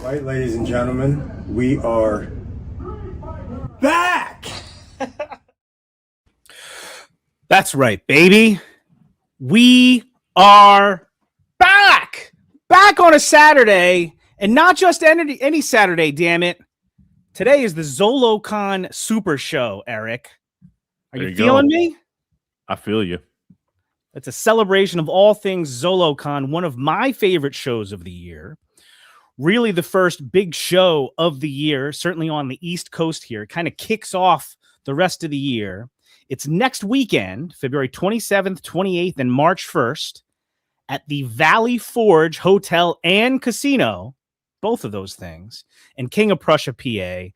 Right, ladies and gentlemen, we are back. That's right, baby. We are back on a Saturday, and not just any Saturday, damn it. Today is the Zolocon SuperShow, Eric. Are you feeling me? I feel you. It's a celebration of all things Zolocon, one of my favorite shows of the year. Really the first big show of the year, certainly on the East Coast here. It kind of kicks off the rest of the year. It's next weekend, February 27th, 28th, and March 1st at the Valley Forge Hotel and Casino, both of those things, in King of Prussia, PA.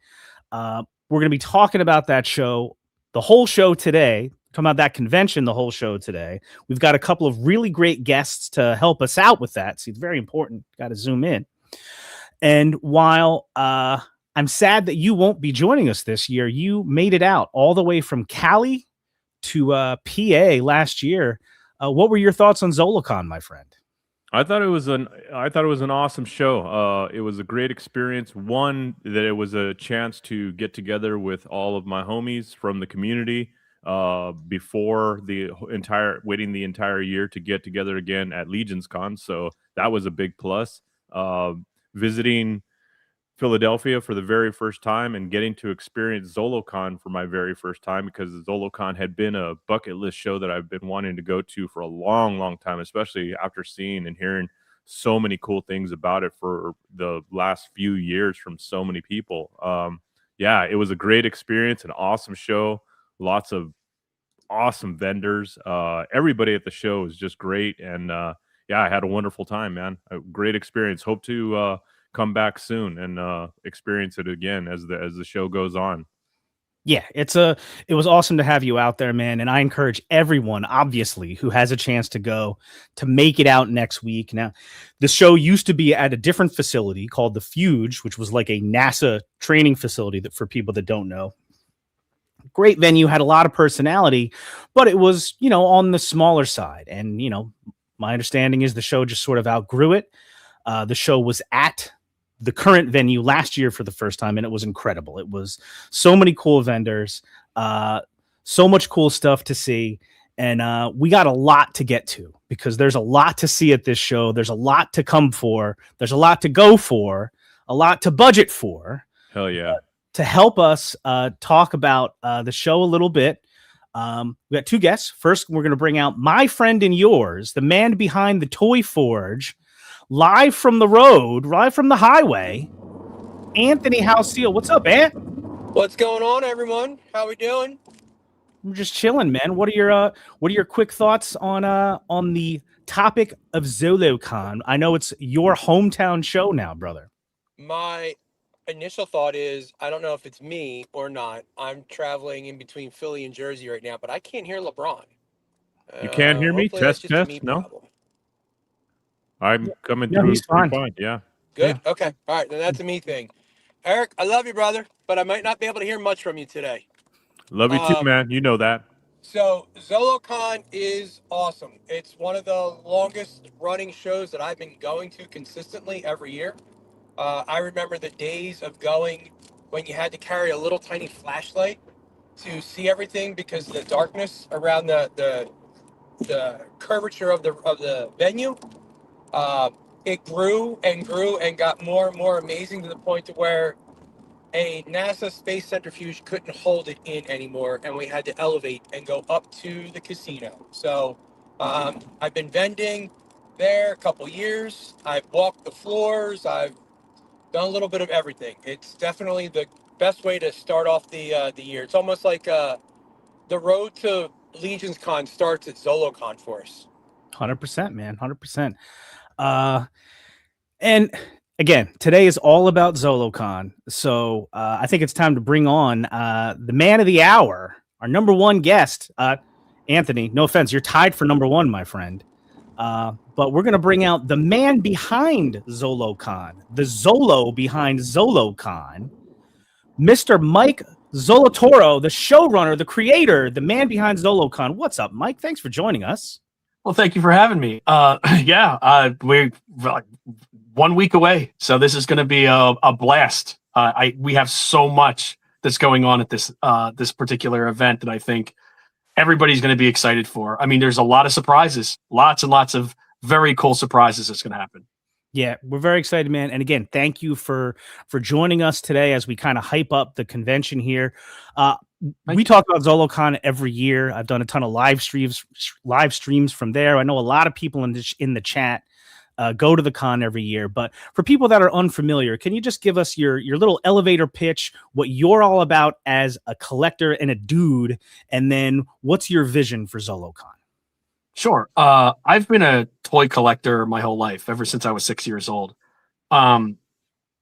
We're going to be talking about that show, the whole show today, talking about that convention, the whole show today. We've got a couple of really great guests to help us out with that. See, it's very important. Got to zoom in. And while I'm sad that you won't be joining us this year, you made it out all the way from Cali to PA last year. What were your thoughts on Zolocon, my friend? I thought it was an awesome show. It was a great experience. One, that it was a chance to get together with all of my homies from the community before waiting the entire year to get together again at Legion's Con. So that was a big plus. Visiting Philadelphia for the very first time and getting to experience Zolocon for my very first time, because Zolocon had been a bucket list show that I've been wanting to go to for a long, long time, especially after seeing and hearing so many cool things about it for the last few years from so many people. Yeah, it was a great experience, an awesome show, lots of awesome vendors. Everybody at the show was just great, and yeah, I had a wonderful time, man. A great experience. Hope to come back soon and experience it again as the show goes on. Yeah, it was awesome to have you out there, man. And I encourage everyone, obviously, who has a chance to go, to make it out next week. Now, the show used to be at a different facility called the Fuge, which was like a NASA training facility that, for people that don't know. Great venue, had a lot of personality, but it was, on the smaller side. And, my understanding is the show just sort of outgrew it. The show was at the current venue last year for the first time, and it was incredible. It was so many cool vendors, so much cool stuff to see. And we got a lot to get to, because there's a lot to see at this show. There's a lot to come for. There's a lot to go for, a lot to budget for. Hell yeah. To help us talk about the show a little bit, we got two guests. First, we're going to bring out my friend and yours, the man behind the Toy Forge, live from the road, live from the highway, Anthony Housekeeping. What's up, Ant? What's going on, everyone? How we doing? We're just chilling, man. What are your quick thoughts on the topic of Zolocon? I know it's your hometown show now, brother. My initial thought is, I don't know if it's me or not. I'm traveling in between Philly and Jersey right now, but I can't hear LeBron. You can't hear me? Test. No. Problem. I'm coming through. He's fine. Yeah. Good. Yeah. Okay. All right. Then that's a me thing. Eric, I love you, brother, but I might not be able to hear much from you today. Love you too, man. You know that. So Zolocon is awesome. It's one of the longest running shows that I've been going to consistently every year. I remember the days of going when you had to carry a little tiny flashlight to see everything, because of the darkness around the curvature of the venue. It grew and grew and got more and more amazing, to the point to where a NASA space centrifuge couldn't hold it in anymore, and we had to elevate and go up to the casino. So I've been vending there a couple years. I've walked the floors. I've done a little bit of everything. It's definitely the best way to start off the year. It's almost like the road to Legion's Con starts at Zolocon for us. 100%, man. 100%. And again, today is all about Zolocon. So I think it's time to bring on the man of the hour, our number one guest. Anthony, no offense, you're tied for number one, my friend. But we're going to bring out the man behind Zolocon, the Zolo behind Zolocon, Mr. Mike Zolotorow, the showrunner, the creator, the man behind Zolocon. What's up, Mike? Thanks for joining us. Well, thank you for having me. We're 1 week away. So this is going to be a blast. We have so much that's going on at this particular event that I think everybody's going to be excited for. I mean, there's a lot of surprises, lots and lots of very cool surprises that's going to happen. Yeah, we're very excited, man. And again, thank you for joining us today as we kind of hype up the convention here. We talk about Zolocon every year. I've done a ton of live streams from there. I know a lot of people in the chat go to the con every year. But for people that are unfamiliar, can you just give us your little elevator pitch, what you're all about as a collector and a dude, and then what's your vision for Zolocon? Sure. I've been a toy collector my whole life, ever since I was 6 years old. And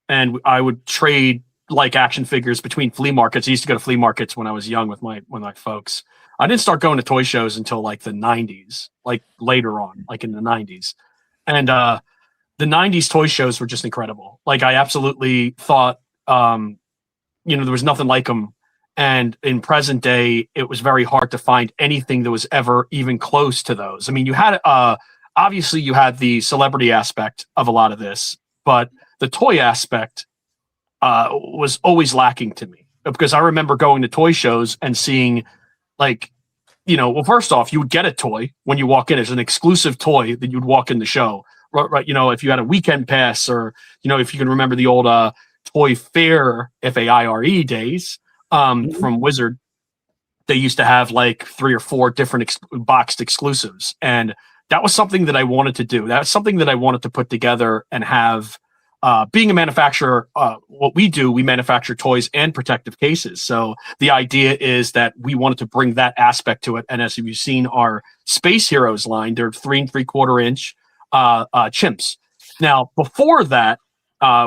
I would trade like action figures between flea markets. I used to go to flea markets when I was young with my folks. I didn't start going to toy shows until like the 90s, like later on, like in the 90s. And the 90s toy shows were just incredible. Like I absolutely thought, there was nothing like them. And in present day, it was very hard to find anything that was ever even close to those. I mean, you had, obviously you had the celebrity aspect of a lot of this, but the toy aspect was always lacking to me, because I remember going to toy shows and seeing like, well, first off, you would get a toy when you walk in. It's an exclusive toy that you'd walk in the show, right? If you had a weekend pass, or, if you can remember the old Toy Fair, FAIRE days, from Wizard, they used to have like 3 or 4 different boxed exclusives. And that was something that I wanted to do. That's something that I wanted to put together and have. Being a manufacturer, what we do, we manufacture toys and protective cases. So the idea is that we wanted to bring that aspect to it. And as you've seen our Space Heroes line, they're 3 3/4 inch chimps. Now, before that,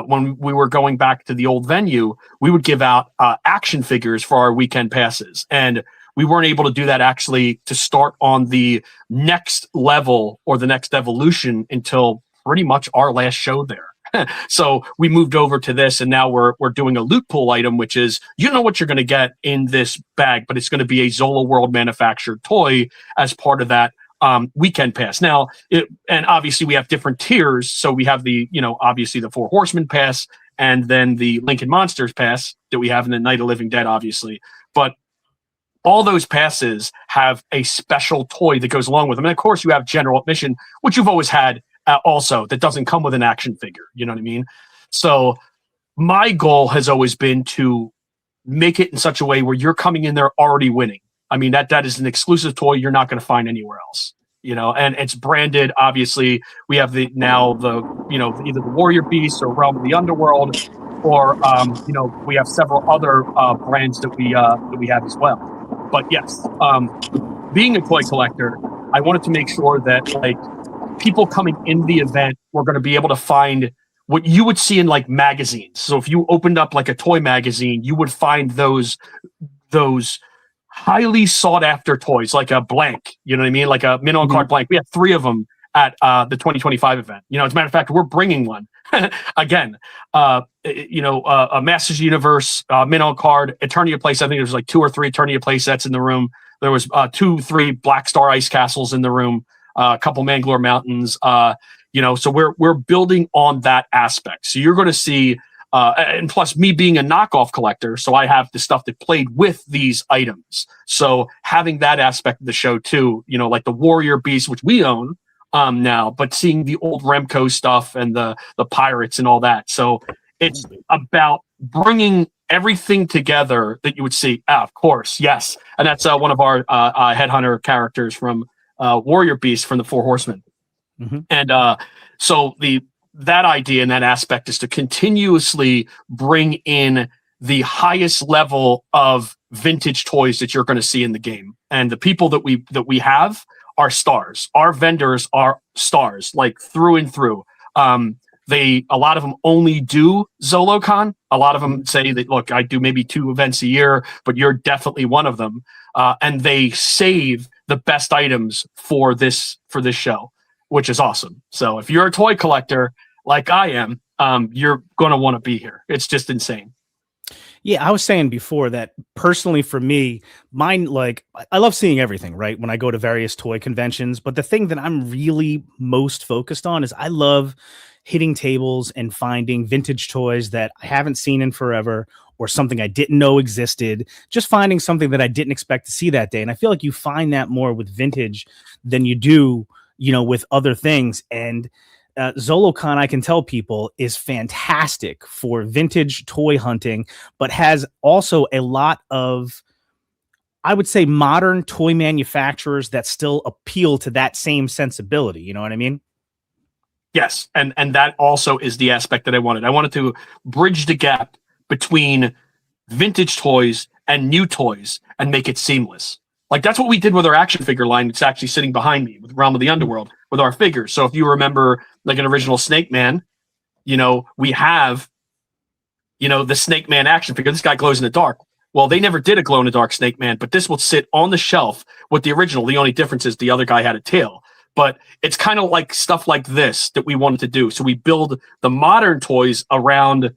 when we were going back to the old venue, we would give out action figures for our weekend passes. And we weren't able to do that actually to start on the next level or the next evolution until pretty much our last show there. So we moved over to this, and now we're doing a loot pool item, which is, what you're going to get in this bag, but it's going to be a Zola World manufactured toy as part of that weekend pass. Now, and obviously we have different tiers. So we have the, obviously the 4 Horsemen pass, and then the Lincoln Monsters pass that we have in the Night of Living Dead, obviously. But all those passes have a special toy that goes along with them. And of course you have general admission, which you've always had also, that doesn't come with an action figure. You know what I mean? So my goal has always been to make it in such a way where you're coming in there already winning. I mean, that is an exclusive toy you're not going to find anywhere else, and it's branded. Obviously, we have either the Warrior Beast or Realm of the Underworld, or we have several other brands that we have as well. But yes, being a toy collector, I wanted to make sure that like people coming in the event were going to be able to find what you would see in like magazines. So if you opened up like a toy magazine, you would find those highly sought after toys, like a blank, you know what I mean? Like a minnow card blank. We have 3 of them at the 2025 event. As a matter of fact, we're bringing one again, a Masters Universe minnow card, Eternia place. I think there's like 2 or 3 Eternia play sets in the room. There was 2, 3 Black Star Ice Castles in the room, a couple Mangalore Mountains, so we're building on that aspect. So you're going to see, and plus me being a knockoff collector, so I have the stuff that played with these items. So having that aspect of the show too, like the Warrior Beast, which we own now, but seeing the old Remco stuff and the pirates and all that. So it's about bringing everything together that you would see. Of course, yes, and that's one of our headhunter characters from Warrior Beast from the 4 Horsemen. Mm-hmm. And so that idea and that aspect is to continuously bring in the highest level of vintage toys that you're going to see in the game. And the people that we have are stars. Our vendors are stars, like through and through. A lot of them only do Zolocon. A lot of them say that, look, I do maybe 2 events a year, but you're definitely one of them. And they save the best items for this show, which is awesome. So if you're a toy collector like I am, you're going to want to be here. It's just insane. Yeah, I was saying before that personally for me, mine, like, I love seeing everything, right? When I go to various toy conventions, but the thing that I'm really most focused on is I love hitting tables and finding vintage toys that I haven't seen in forever, or something I didn't know existed, just finding something that I didn't expect to see that day. And I feel like you find that more with vintage than you do, with other things. And Zolocon, I can tell people, is fantastic for vintage toy hunting, but has also a lot of, I would say, modern toy manufacturers that still appeal to that same sensibility. You know what I mean? Yes, and that also is the aspect that I wanted. I wanted to bridge the gap between vintage toys and new toys and make it seamless. Like that's what we did with our action figure line. It's actually sitting behind me with Realm of the Underworld with our figures. So if you remember like an original Snake Man, we have, the Snake Man action figure. This guy glows in the dark. Well, they never did a glow in the dark Snake Man, but this will sit on the shelf with the original. The only difference is the other guy had a tail. But it's kind of like stuff like this that we wanted to do. So we build the modern toys around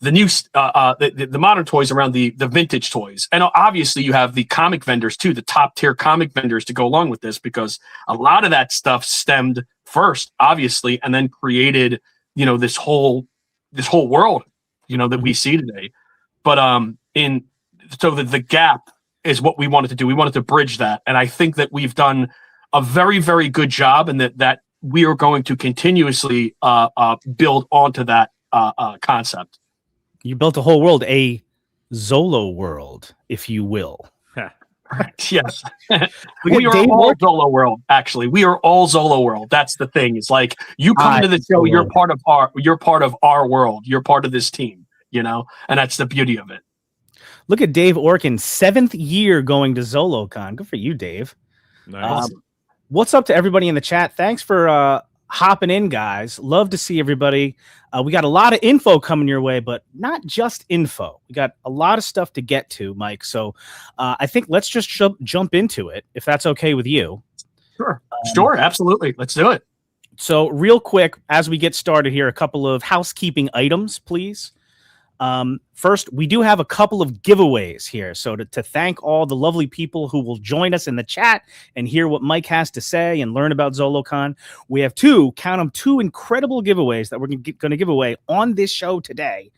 the new, the modern toys around the vintage toys. And obviously you have the comic vendors too, the top tier comic vendors to go along with this, because a lot of that stuff stemmed first, obviously, and then created, this whole world, that we see today. But so the gap is what we wanted to do. We wanted to bridge that. And I think that we've done a very, very good job, and that we are going to continuously build onto that concept. You built a whole world, a Zolo world, if you will. Correct. Yes. We are all Zolo world, actually. We are all Zolo world. That's the thing. It's like you come into the show, you're part of our world. You're part of this team, and that's the beauty of it. Look at Dave Orkin, 7th year going to Zolocon. Good for you, Dave. Nice. What's up to everybody in the chat? Thanks for hopping in, guys. Love to see everybody. We got a lot of info coming your way, but not just info. We got a lot of stuff to get to, Mike. So I think let's just jump into it, if that's okay with you. Sure. Sure. Absolutely. Let's do it. So real quick, as we get started here, a couple of housekeeping items, please. First, we do have a couple of giveaways here. So to thank all the lovely people who will join us in the chat and hear what Mike has to say and learn about Zolocon, we have two incredible giveaways that we're going to give away on this show today.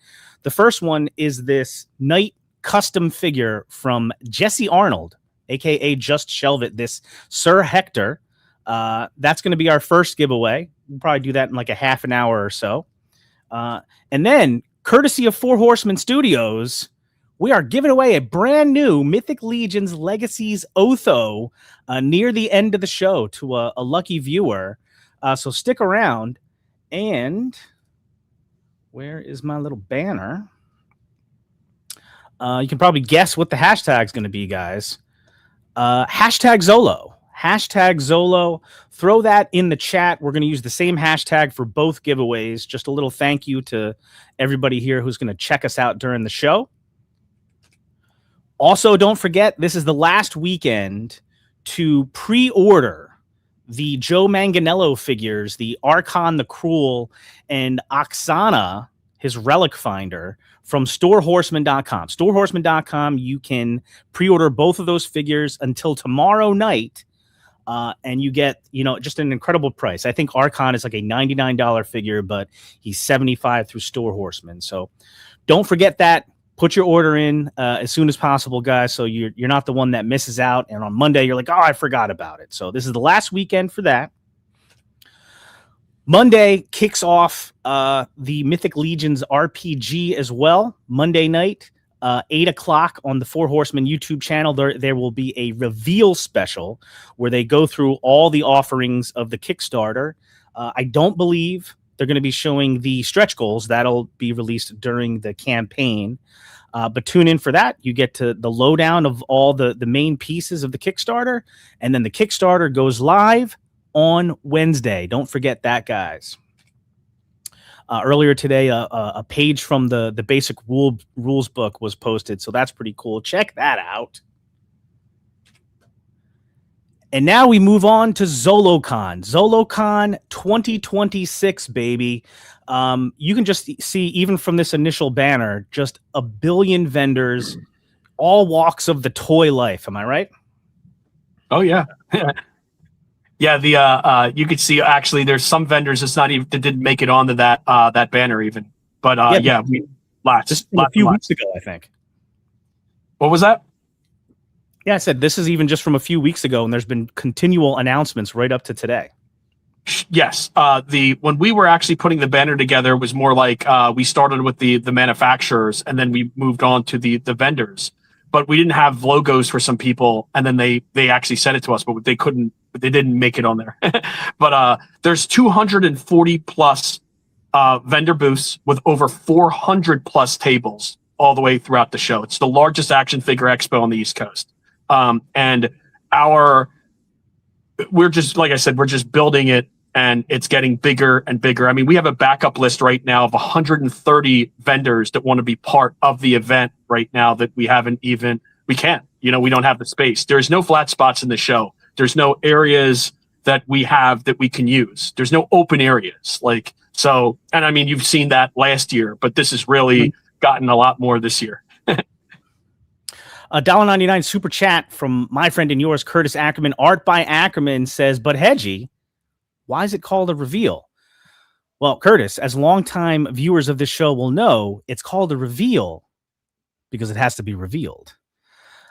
The first one is this Knight custom figure from Jesse Arnold, aka Just Shelve It, this Sir Hector. That's going to be our first giveaway. We'll probably do that in like a half an hour or so. And then, courtesy of Four Horsemen Studios, we are giving away a brand new Mythic Legions Legacies Otho near the end of the show to a lucky viewer. So stick around. And where is my little banner? You can probably guess what the hashtag is going to be, guys. Hashtag Zolo. Hashtag Zolo. Throw that in the chat. We're going to use the same hashtag for both giveaways. Just a little thank you to everybody here who's going to check us out during the show. Also, don't forget, this is the last weekend to pre-order the Joe Manganiello figures, the Archon the Cruel, and Oksana, his relic finder, from storehorseman.com. Storehorseman.com, you can pre-order both of those figures until tomorrow night. And you get, just an incredible price. I think Archon is like a $99 figure, but he's $75 through Store Horseman. So don't forget that. Put your order in as soon as possible, guys, so you're not the one that misses out. And on Monday, you're like, oh, I forgot about it. So this is the last weekend for that. Monday kicks off the Mythic Legions RPG as well. Monday night. 8 o'clock on the Four Horsemen YouTube channel, there will be a reveal special where they go through all the offerings of the Kickstarter. I don't believe they're going to be showing the stretch goals. That'll be released during the campaign. But tune in for that. You get to the lowdown of all the main pieces of the Kickstarter. And then the Kickstarter goes live on Wednesday. Don't forget that, guys. Earlier today, a page from the basic rules book was posted, so that's pretty cool. Check that out. And now we move on to Zolocon. Zolocon 2026, baby. You can just see, even from this initial banner, just a billion vendors, all walks of the toy life. Am I right? Oh, yeah. Yeah, the you could see actually there's some vendors that's not even that didn't make it onto that banner even. But yeah, we This lots from a few lots. weeks ago, I think. What was that? Yeah, I said this is even just from a few weeks ago, and there's been continual announcements right up to today. Yes. When we were actually putting the banner together, it was more like we started with the manufacturers and then we moved on to the vendors. But we didn't have logos for some people, and then they actually sent it to us, but they didn't make it on there. But there's 240 plus vendor booths with over 400 plus tables all the way throughout the show. It's the largest action figure expo on the East Coast. And we're just, like I said, we're just building it, and it's getting bigger and bigger. I mean, we have a backup list right now of 130 vendors that want to be part of the event right now that we can't, we don't have the space. There's no flat spots in the show. There's no areas that we have that we can use. There's no open areas. And I mean, you've seen that last year, but this has really gotten a lot more this year. $1.99 super chat from my friend and yours, Curtis Ackerman. Art by Ackerman says, but Hedgie, why is it called a reveal? Well, Curtis, as longtime viewers of this show will know, it's called a reveal because it has to be revealed.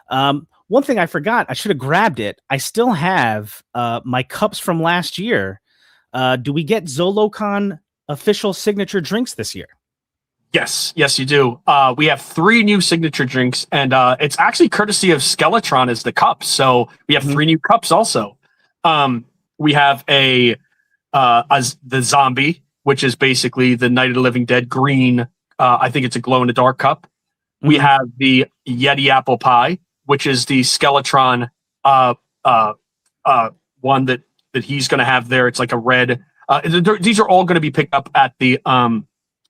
One thing I forgot, I should have grabbed it. I still have my cups from last year. Do we get Zolocon official signature drinks this year? Yes, you do. We have 3 new signature drinks, and it's actually courtesy of Skeletron as the cups. So we have 3 new cups also. We have the zombie, which is basically the Night of the Living Dead green. I think it's a glow in the dark cup. We have the Yeti apple pie, which is the Skeletron one that he's going to have there. It's like a red. These are all going to be picked up at the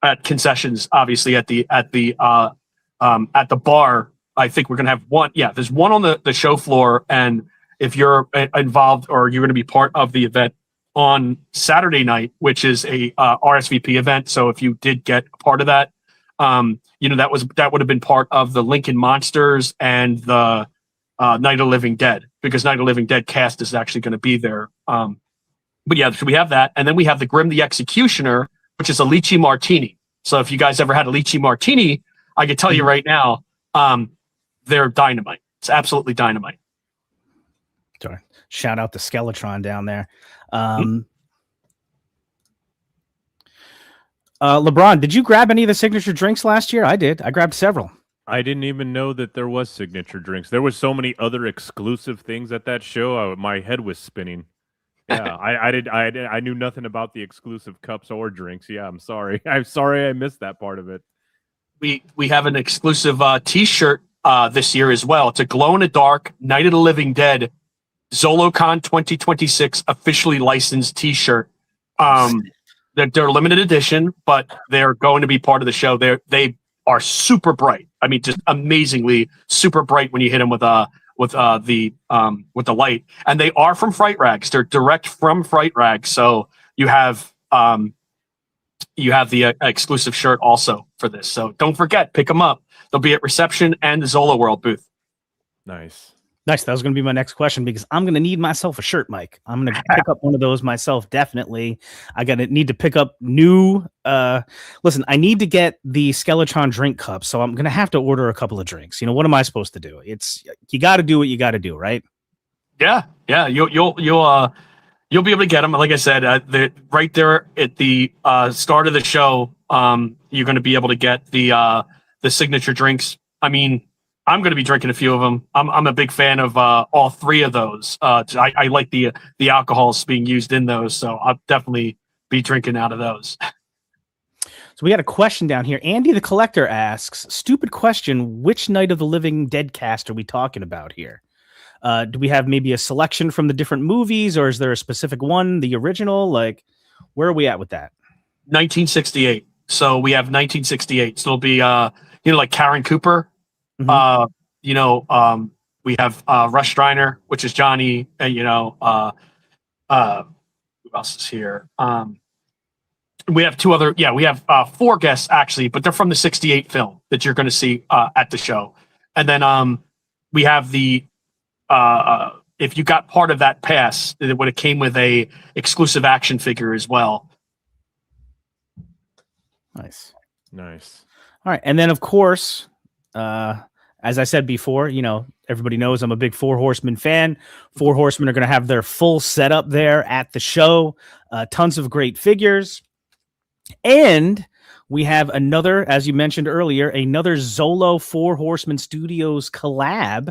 at concessions, obviously at the bar. I think we're going to have one. Yeah, there's one on the show floor, and if you're involved or you're going to be part of the event on Saturday night, which is a RSVP event. So if you did get a part of that, that would have been part of the Lincoln Monsters and the Night of the Living Dead, because Night of the Living Dead cast is actually going to be there. But yeah, so we have that, and then we have the Grim the Executioner, which is a lychee martini. So if you guys ever had a lychee martini, I can tell you right now, they're dynamite. It's absolutely dynamite. Sorry. Shout out to Skeletron down there. LeBron, did you grab any of the signature drinks last year? I did. I grabbed several. I didn't even know that there was signature drinks. There was so many other exclusive things at that show. My head was spinning. Yeah, I knew nothing about the exclusive cups or drinks. Yeah, I'm sorry. I'm sorry I missed that part of it. We have an exclusive T-shirt this year as well. It's a glow in the dark Night of the Living Dead Zolocon 2026 officially licensed T-shirt. They're limited edition, but they're going to be part of the show. They are super bright. I mean, just amazingly super bright when you hit them with the light. And they are from Fright Rags. They're direct from Fright Rags. So you have the exclusive shirt also for this. So don't forget, pick them up. They'll be at reception and the Zola World booth. Nice. That was going to be my next question, because I'm going to need myself a shirt, Mike. I'm going to pick up one of those myself, definitely. I need to pick up new. Listen, I need to get the Skeletron drink cup, so I'm going to have to order a couple of drinks. What am I supposed to do? You got to do what you got to do, right? Yeah. You'll be able to get them. Like I said, right there at the start of the show. You're going to be able to get the signature drinks. I mean, I'm going to be drinking a few of them. I'm a big fan of all 3 of those. I like the alcohols being used in those, so I'll definitely be drinking out of those. So we got a question down here. Andy the Collector asks, stupid question, which Night of the Living Dead cast are we talking about here? Do we have maybe a selection from the different movies, or is there a specific one, the original? Like, where are we at with that? 1968. So we have 1968. So it'll be like Karen Cooper. We have Rush Striner, which is Johnny, and who else is here? We have 2 other. Yeah, we have 4 guests actually, but they're from the '68 film that you're going to see at the show. And then we have the if you got part of that pass, it would have came with a exclusive action figure as well. Nice. All right, and then of course, as I said before, everybody knows I'm a big Four Horsemen fan. Four Horsemen are going to have their full setup there at the show. Tons of great figures. And we have another, as you mentioned earlier, another Zolo Four Horsemen Studios collab.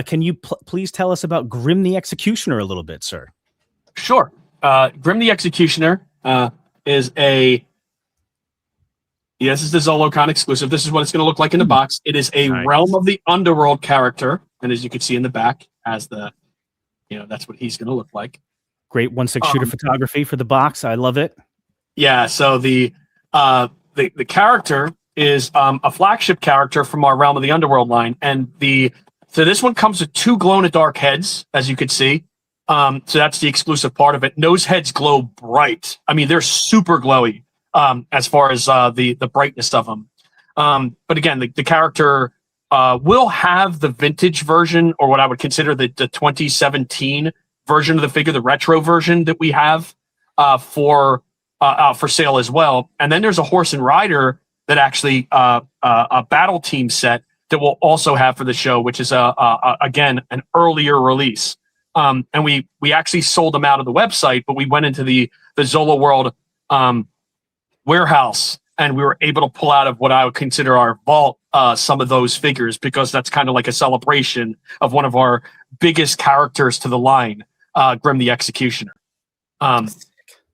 Can you please tell us about Grim the Executioner a little bit, sir? Sure. Grim the Executioner is a... Yes, this is the Zolocon exclusive. This is what it's going to look like in the box. It is a Realm of the Underworld character. And as you can see in the back, has the, that's what he's going to look like. Great 1/6 shooter photography for the box. I love it. Yeah, so the character is a flagship character from our Realm of the Underworld line. And so this one comes with 2 glow-in-the-dark heads, as you can see. So that's the exclusive part of it. And those heads glow bright. I mean, they're super glowy. As far as the brightness of them. But again, the character will have the vintage version, or what I would consider the 2017 version of the figure, the retro version that we have for sale as well. And then there's a horse and rider that actually a battle team set that we'll also have for the show, which is again an earlier release. And we actually sold them out of the website, but we went into the Zolo World warehouse, and we were able to pull out of what I would consider our vault some of those figures, because that's kind of like a celebration of one of our biggest characters to the line, Grim the Executioner. And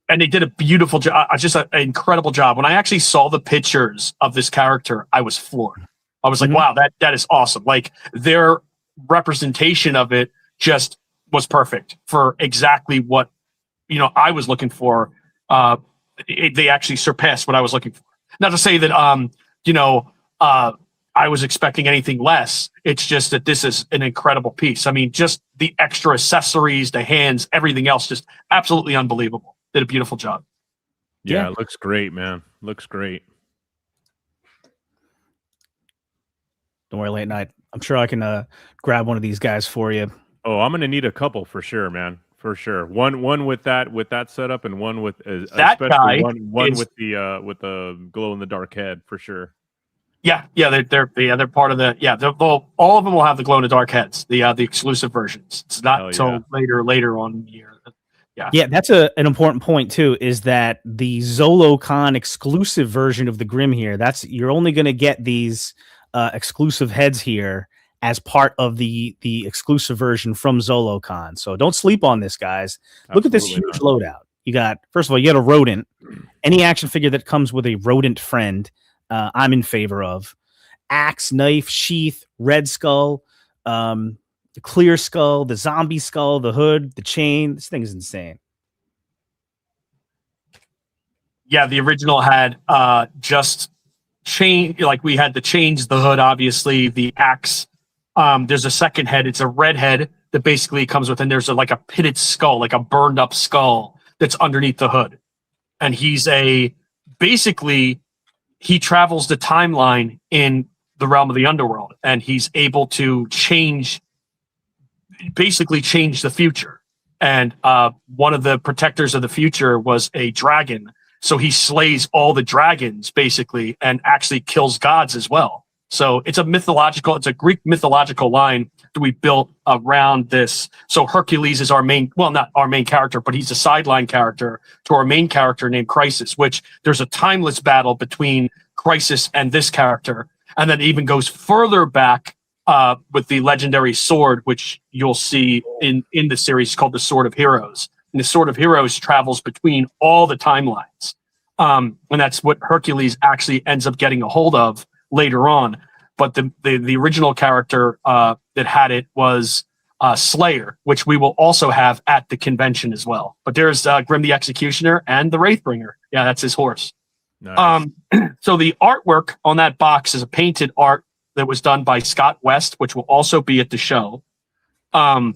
they did a beautiful job, just an incredible job. When I actually saw the pictures of this character, I was floored. I was like, wow, that is awesome. Like, their representation of it just was perfect for exactly what I was looking for. They actually surpassed what I was looking for. Not to say that I was expecting anything less. It's just that this is an incredible piece. I mean, just the extra accessories, the hands, everything else, just absolutely unbelievable. Did a beautiful job. Yeah, it looks great, man. Looks great. Don't worry, Late Night. I'm sure I can grab one of these guys for you. Oh, I'm gonna need a couple for sure, man. For sure. One with that setup, and one with that guy. One with the glow in the dark head for sure. Yeah, they're part of the all of them will have the glow in the dark heads, the exclusive versions. It's not until later on in the year. Yeah, that's an important point too, is that the Zolocon exclusive version of the Grim here, you're only going to get these exclusive heads here as part of the exclusive version from Zolocon. So don't sleep on this, guys. Look at this huge loadout. You got, first of all, you got a rodent. Any action figure that comes with a rodent friend, I'm in favor of. Axe, knife, sheath, red skull, the clear skull, the zombie skull, the hood, the chain. This thing is insane. Yeah, the original had just chain, like we had the chains, the hood, obviously, the axe. There's a second head. It's a red head that basically comes with, and there's like a pitted skull, like a burned up skull that's underneath the hood. And he travels the timeline in the Realm of the Underworld, and he's able to change the future. And one of the protectors of the future was a dragon. So he slays all the dragons basically, and actually kills gods as well. So it's a Greek mythological line that we built around this. So Hercules is not our main character, but he's a sideline character to our main character named Crisis, which there's a timeless battle between Crisis and this character. And then it even goes further back with the legendary sword, which you'll see in the series called the Sword of Heroes. And the Sword of Heroes travels between all the timelines. And that's what Hercules actually ends up getting a hold of later on. But the original character that had it was Slayer, which we will also have at the convention as well. But there's Grim the Executioner and the Wraithbringer. Yeah, that's his horse. Nice. So the artwork on that box is a painted art that was done by Scott West, which will also be at the show. And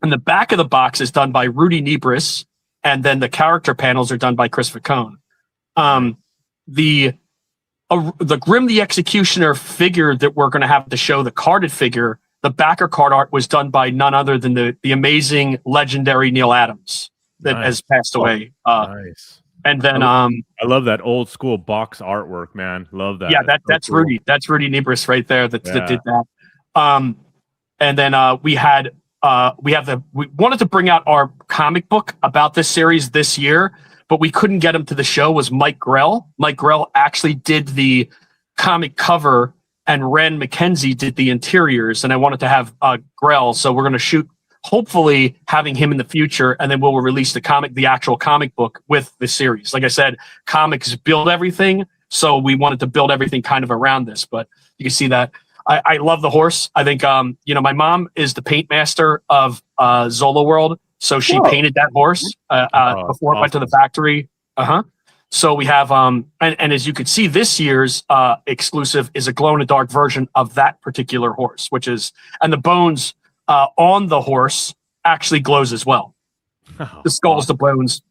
the back of the box is done by Rudy Nebris, and then the character panels are done by Chris Facone. The Grim the Executioner figure that we're going to have at the show, the carded figure, the backer card art was done by none other than the amazing, legendary Neil Adams that has passed away. Nice. And then I love that old school box artwork, man. Love that. Yeah, that's so cool. Rudy. That's Rudy Nebris right there that did that. And then we wanted to bring out our comic book about this series this year, but we couldn't get him to the show. Was Mike Grell. Mike Grell actually did the comic cover, and Ren McKenzie did the interiors. And I wanted to have Grell, so we're going to shoot, hopefully having him in the future, and then we'll release the actual comic book with the series. Like I said, comics build everything, so we wanted to build everything kind of around this. But you can see that I love the horse. I think my mom is the paint master of Zolo World, so she painted that horse before it went to the factory. So we have and as you can see, this year's exclusive is a glow in the dark version of that particular horse, and the bones on the horse actually glows as well. The skulls, the bones,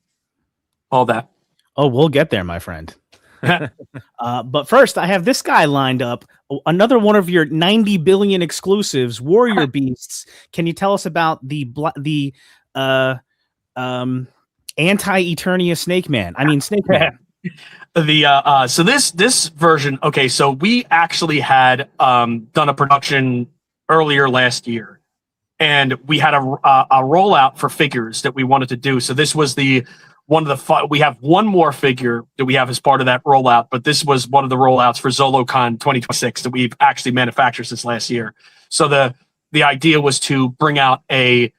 all that. Oh, we'll get there, my friend. But first, I have this guy lined up. Another one of your 90 billion exclusives, Warrior Beasts. Can you tell us about the anti-Eternia Snake Man? I mean, Snake Man. So this version. Okay, so we actually had done a production earlier last year, and we had a rollout for figures that we wanted to do. So this was we have one more figure that we have as part of that rollout, but this was one of the rollouts for Zolocon 2026 that we've actually manufactured since last year. So the idea was to bring out a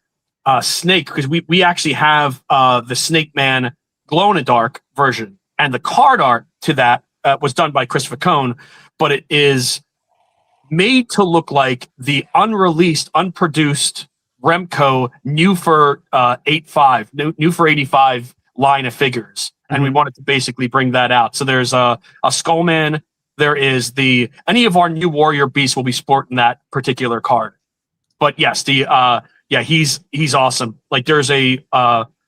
snake, because we actually have the Snake Man glow in the dark version, and the card art to that was done by Christopher Cohn, but it is made to look like the unreleased, unproduced Remco new for 85 line of figures, and we wanted to basically bring that out. So there's a Skullman. There is any of our new Warrior Beasts will be sporting that particular card. But yes, he's awesome. Like there's a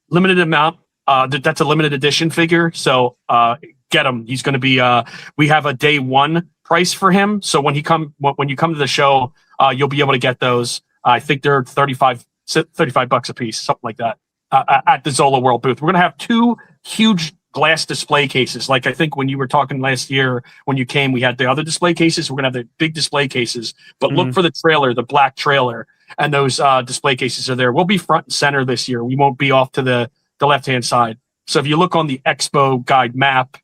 limited amount. That's a limited edition figure. So get him. He's going to be. We have a day one price for him. So when you come to the show, you'll be able to get those. I think they're $35 a piece, something like that. At the Zolo World booth. We're going to have 2 huge glass display cases. Like I think when you were talking last year, when you came, we had the other display cases. We're going to have the big display cases, but look for the trailer, the black trailer, and those display cases are there. We'll be front and center this year. We won't be off to the left-hand side. So if you look on the Expo guide map,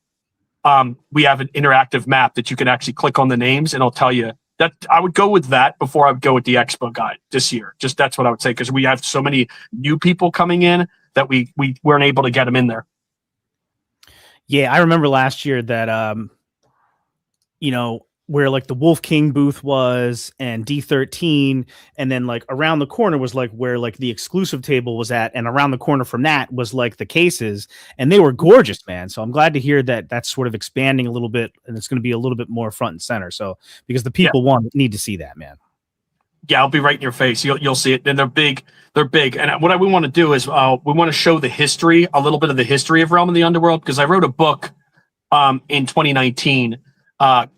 we have an interactive map that you can actually click on the names, and it'll tell you. That I would go with that before I would go with the Expo guide this year. Just that's what I would say, because we have so many new people coming in that we weren't able to get them in there. Yeah, I remember last year that where like the Wolf King booth was and D13, and then like around the corner was like where like the exclusive table was at, and around the corner from that was like the cases, and they were gorgeous, man. So I'm glad to hear that that's sort of expanding a little bit, and it's going to be a little bit more front and center. So because the people need to see that, man. Yeah, I'll be right in your face. You'll see it, and they're big. They're big. And what we want to do is we want to show a little bit of the history of Realm of the Underworld, because I wrote a book in 2019.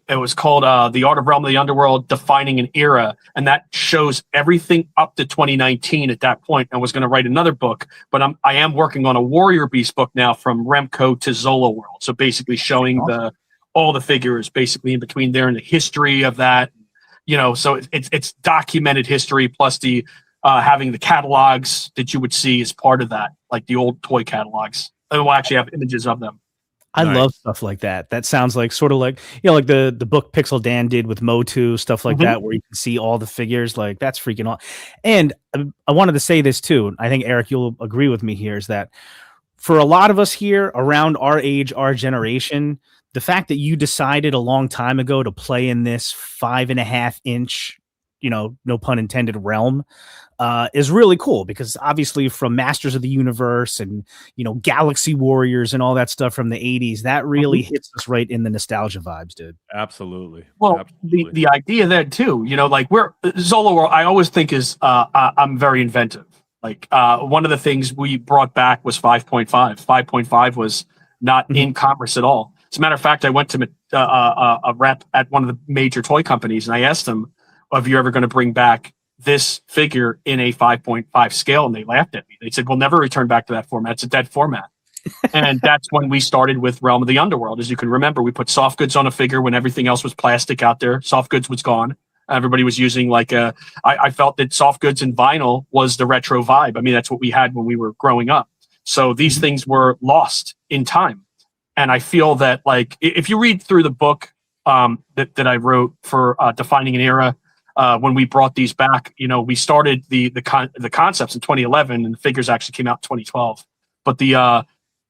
It was called The Art of Realm of the Underworld, Defining an Era, and that shows everything up to 2019 at that point. I was going to write another book, but I am working on a Warrior Beast book now from Remco to Zolo World. So basically showing all the figures basically in between there and the history of that. So it's documented history, plus the having the catalogs that you would see as part of that, like the old toy catalogs. And we'll actually have images of them. I love stuff like that. That sounds like sort of like, like the book Pixel Dan did with Motu, stuff like that, where you can see all the figures. Like that's freaking awesome. And I wanted to say this too. I think Eric, you'll agree with me here, is that for a lot of us here around our age, our generation, the fact that you decided a long time ago to play in this 5.5 inch, no pun intended, realm, is really cool, because obviously from Masters of the Universe and, Galaxy Warriors and all that stuff from the 80s, that really hits us right in the nostalgia vibes, dude. Absolutely. Well, Absolutely. The idea there too, like we're Zolo World, I always think is, I'm very inventive. Like one of the things we brought back was 5.5. 5.5 was not in commerce at all. As a matter of fact, I went to a rep at one of the major toy companies, and I asked them, "Are you ever going to bring back this figure in a 5.5 scale, and they laughed at me. They said, we'll never return back to that format. It's a dead format. And that's when we started with Realm of the Underworld. As you can remember, we put soft goods on a figure when everything else was plastic out there. Soft goods was gone. Everybody was using I felt that soft goods and vinyl was the retro vibe. I mean, that's what we had when we were growing up. So these things were lost in time. And I feel that, like, if you read through the book that I wrote for Defining an Era, when we brought these back, you know, we started the concepts in 2011, and the figures actually came out in 2012. But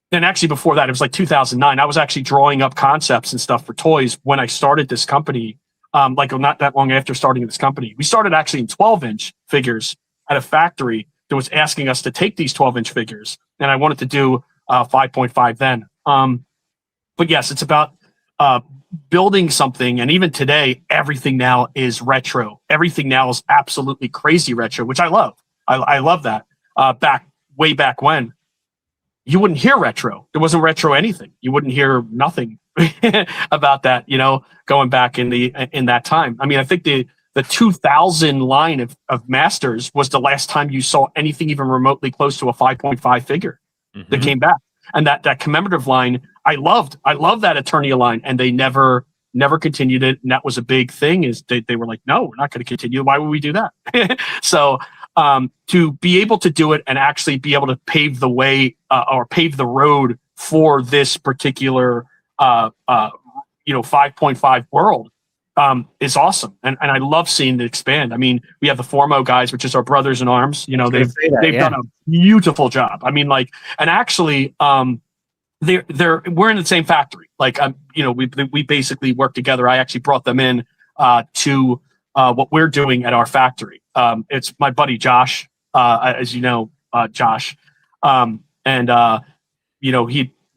and actually before that, it was like 2009. I was actually drawing up concepts and stuff for toys when I started this company. Not that long after starting this company, we started actually in 12-inch figures at a factory that was asking us to take these 12-inch figures, and I wanted to do 5.5 then. But yes, it's about building something, and even today, everything now is retro. Everything now is absolutely crazy retro, which I love. I love that. Way back when, you wouldn't hear retro. There wasn't retro anything. You wouldn't hear nothing about that, you know, going back in that time. I mean, I think the 2000 line of Masters was the last time you saw anything even remotely close to a 5.5 figure that came back. And that commemorative line, I loved that Eternia line, and they never continued it. And that was a big thing, is they were like, no, we're not going to continue. Why would we do that? So to be able to do it and actually be able to pave the way or pave the road for this particular 5.5 world is awesome. And I love seeing it expand. I mean, we have the Formo guys, which is our brothers in arms. You know, they've done a beautiful job. I mean, like, and actually, we're in the same factory. Like, we basically work together. I actually brought them in to what we're doing at our factory. It's my buddy Josh, as you know, Josh,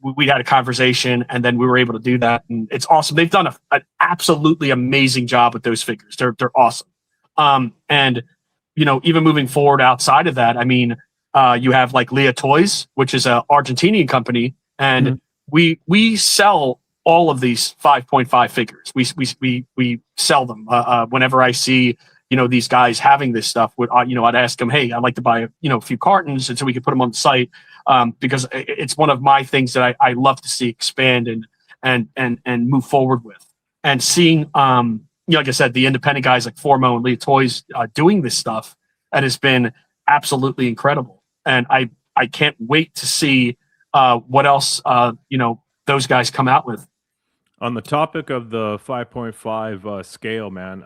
we had a conversation, and then we were able to do that, and it's awesome. They've done an absolutely amazing job with those figures. They're awesome. And even moving forward outside of that, I mean, you have like Leah Toys, which is an Argentinian company, and we sell all of these 5.5 figures. We sell them whenever I see these guys having this stuff. I'd ask them, hey, I'd like to buy a few cartons, and so we could put them on the site. Because it's one of my things that I love to see expand and move forward with. And seeing, like I said, the independent guys like Formo and Leah Toys doing this stuff, that has been absolutely incredible. And I can't wait to see what else those guys come out with. On the topic of the 5.5 scale, man,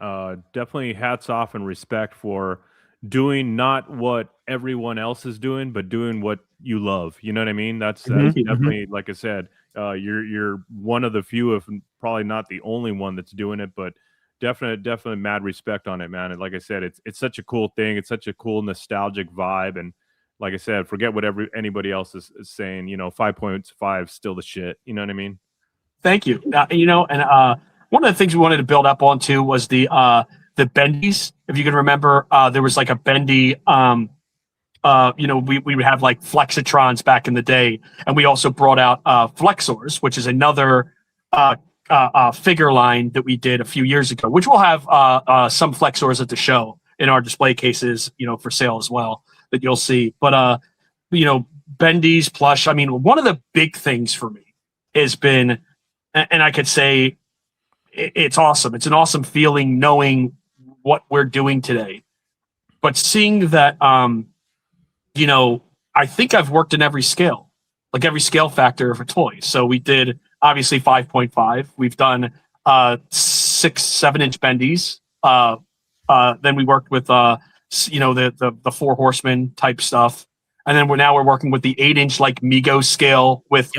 definitely hats off and respect for doing not what everyone else is doing, but doing what you love. You know what I mean? That's definitely, like I said, you're one of the few, if probably not the only one that's doing it, but definitely mad respect on it, man. And like I said, it's such a cool thing. It's such a cool nostalgic vibe. And like I said, forget what anybody else is saying. 5.5 still the shit. You know what I mean? Thank you. And one of the things we wanted to build up on too was the bendies. If you can remember, there was like a bendy. We would have like Flexitrons back in the day, and we also brought out Flexors, which is another figure line that we did a few years ago, which we'll have some Flexors at the show in our display cases, for sale as well, that you'll see. But bendies, plush. I mean, one of the big things for me has been, and I could say it's awesome. It's an awesome feeling knowing what we're doing today, but seeing that, I think I've worked in every scale, like every scale factor for toys. So we did obviously 5.5. We've done 6-7-inch bendies. Then we worked with the 4 horsemen type stuff, and then we're working with the 8-inch like Mego scale with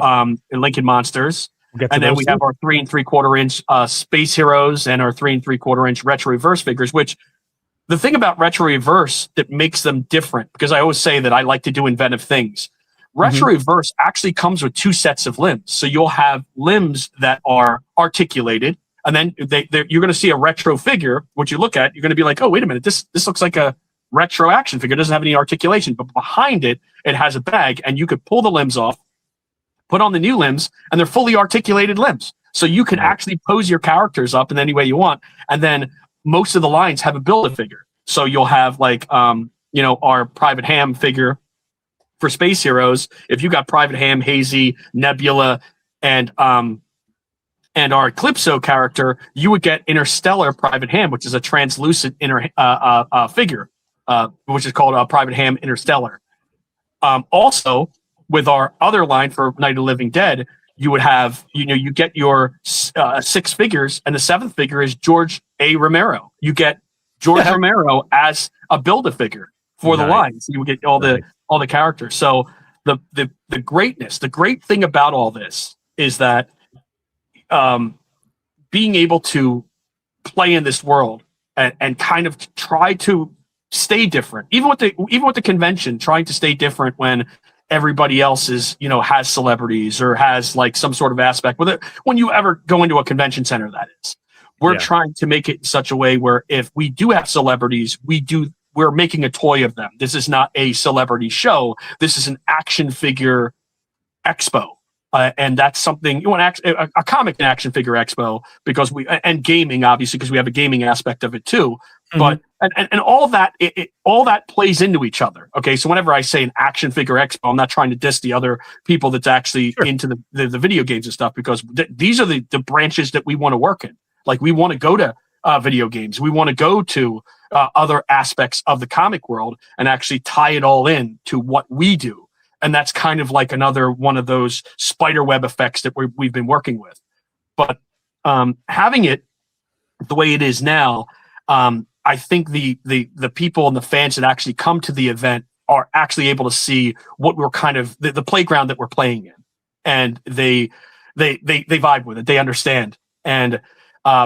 Lincoln Monsters. And then we have our 3 3/4-inch Space Heroes and our 3 3/4-inch Retro Reverse figures, which the thing about Retro Reverse that makes them different, because I always say that I like to do inventive things. Retro Reverse actually comes with 2 sets of limbs. So you'll have limbs that are articulated, and then you're going to see a retro figure, which you look at, you're going to be like, oh, wait a minute, this looks like a retro action figure. It doesn't have any articulation, but behind it, it has a bag, and you could pull the limbs off, put on the new limbs, and they're fully articulated limbs. So you can actually pose your characters up in any way you want. And then most of the lines have a Build-A-Figure. So you'll have like our Private Ham figure for Space Heroes. If you got Private Ham, Hazy, Nebula, and our Eclipso character, you would get Interstellar Private Ham, which is a translucent figure, which is called Private Ham Interstellar. Also, with our other line for Night of the Living Dead, you would have, you get your 6 figures, and the 7th figure is George A. Romero. You get George Romero as a Build-A-Figure for the line. So you would get all the characters. So the great thing about all this is that being able to play in this world and kind of try to stay different, even with the convention, trying to stay different when everybody else is, has celebrities or has like some sort of aspect with it. When you ever go into a convention center, that is, we're trying to make it in such a way where if we do have celebrities, we're making a toy of them. This is not a celebrity show. This is an action figure expo. And that's something you want a comic and action figure expo, because and gaming, obviously, because we have a gaming aspect of it too. Mm-hmm. But and all that all that plays into each other. Okay, so whenever I say an action figure expo, I'm not trying to diss the other people that's actually into the video games and stuff, because these are the branches that we want to work in. Like, we want to go to video games, we want to go to other aspects of the comic world and actually tie it all in to what we do. And that's kind of like another one of those spider web effects that we've been working with. But having it the way it is now, I think the people and the fans that actually come to the event are actually able to see what we're kind of the playground that we're playing in, and they vibe with it. They understand, and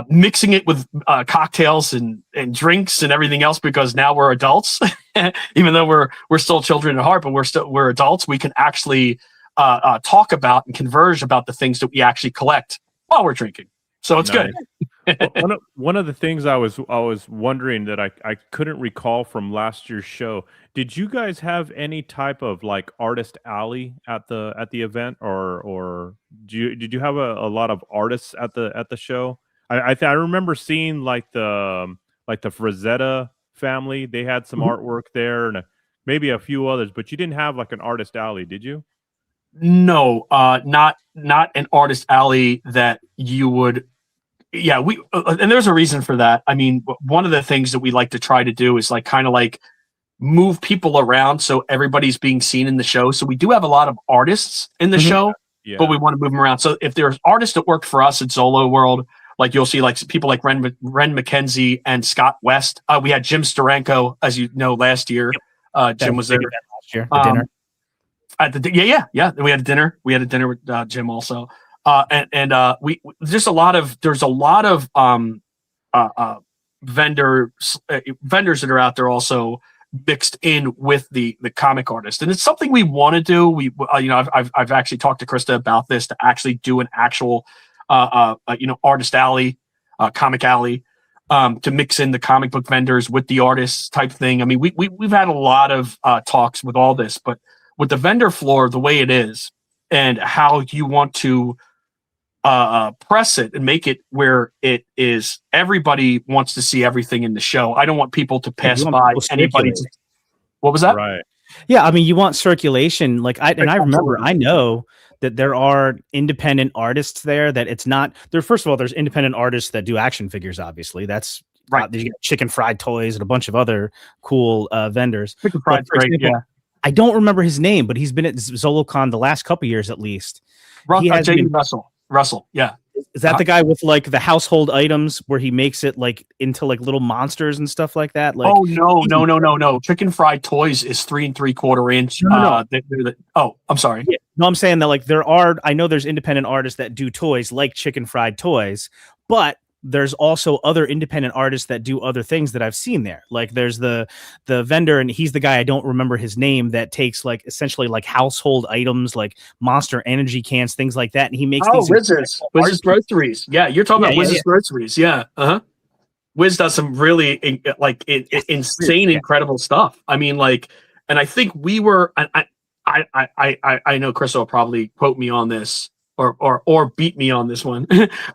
mixing it with cocktails and drinks and everything else, because now we're adults, even though we're still children at heart, but we're adults. We can actually talk about and converge about the things that we actually collect while we're drinking. So it's good. One of the things I was wondering that I couldn't recall from last year's show, did you guys have any type of like artist alley at the event, or did you have a lot of artists at the show? I remember seeing like the Frazetta family. They had some artwork there, and maybe a few others, but you didn't have like an artist alley, did you? No, not an artist alley that you would. Yeah, and there's a reason for that. I mean, one of the things that we like to try to do is like kind of like move people around so everybody's being seen in the show. So we do have a lot of artists in the show, but we want to move them around. So if there's artists that work for us at Zolo World, like you'll see like people like Ren McKenzie and Scott West. We had Jim Steranko, as you know, last year. Jim was there last year. The dinner. Yeah. We had a dinner. We had a dinner with Jim also. We there's a lot of vendors that are out there also mixed in with the comic artist, and it's something we want to do. I've actually talked to Krista about this, to actually do an actual artist alley, comic alley, to mix in the comic book vendors with the artists type thing. I mean, we've had a lot of talks with all this, but with the vendor floor the way it is and how you want to press it and make it where it is, everybody wants to see everything in the show. I don't want people to pass by anybody. What was that? Right. Yeah, I mean, you want circulation. Like I know that there are independent artists there. That it's not there. First of all, there's independent artists that do action figures. Obviously, that's right. You get Chicken Fried Toys and a bunch of other cool vendors. Chicken Fried, great. Yeah. I don't remember his name, but he's been at Zolocon the last couple years at least. J.D. Russell, yeah. Is that the guy with like the household items where he makes it like into like little monsters and stuff like that? Like, oh no! Chicken Fried Toys is 3 3/4 inch. No. I'm sorry. Yeah. No, I'm saying that like I know there's independent artists that do toys like Chicken Fried Toys, but there's also other independent artists that do other things that I've seen there. Like there's the vendor, and he's the guy, I don't remember his name, that takes like essentially like household items like Monster Energy cans, things like that, and he makes these Wiz's Groceries. Yeah, you're talking about Wiz's Groceries. Yeah. Wiz does some really insane, incredible stuff. I mean, like, and I think we were. I know Chris will probably quote me on this. Or beat me on this one,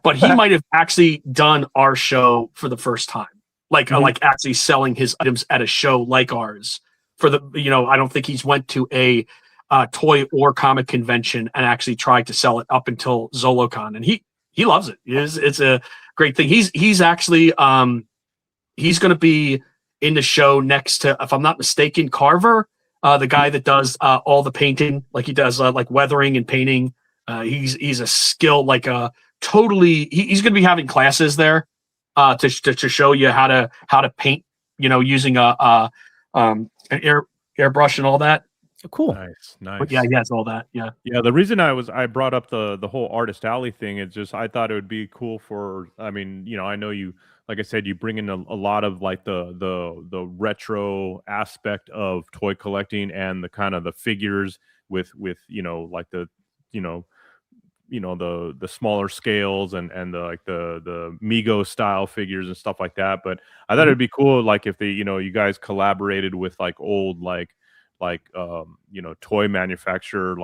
but he might have actually done our show for the first time. like like actually selling his items at a show like ours. For the I don't think he's went to a toy or comic convention and actually tried to sell it up until Zolocon, and he loves it. It's a great thing. He's actually he's going to be in the show next to, if I'm not mistaken, Carver, the guy that does all the painting, like he does like weathering and painting. He's a skill like totally. He's going to be having classes there to show you how to paint. Using an airbrush and all that. Cool. Nice. But yeah, it's all that. Yeah. The reason I brought up the whole Artist Alley thing is just I thought it would be cool for. I mean, I know you, like I said, you bring in a lot of like the retro aspect of toy collecting and the kind of the figures with like the the smaller scales and the Mego style figures and stuff like that. But I thought it'd be cool like if you guys collaborated with like old toy manufacturer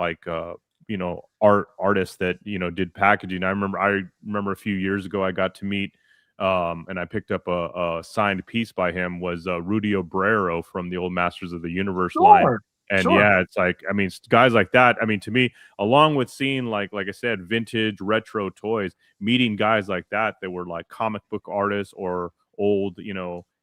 artists that did packaging. I remember a few years ago I got to meet and I picked up a signed piece by him was Rudy Obrero from the old Masters of the Universe line. And it's like, I mean, guys like that, I mean, to me, along with seeing like I said, vintage retro toys, meeting guys like that were like comic book artists or old,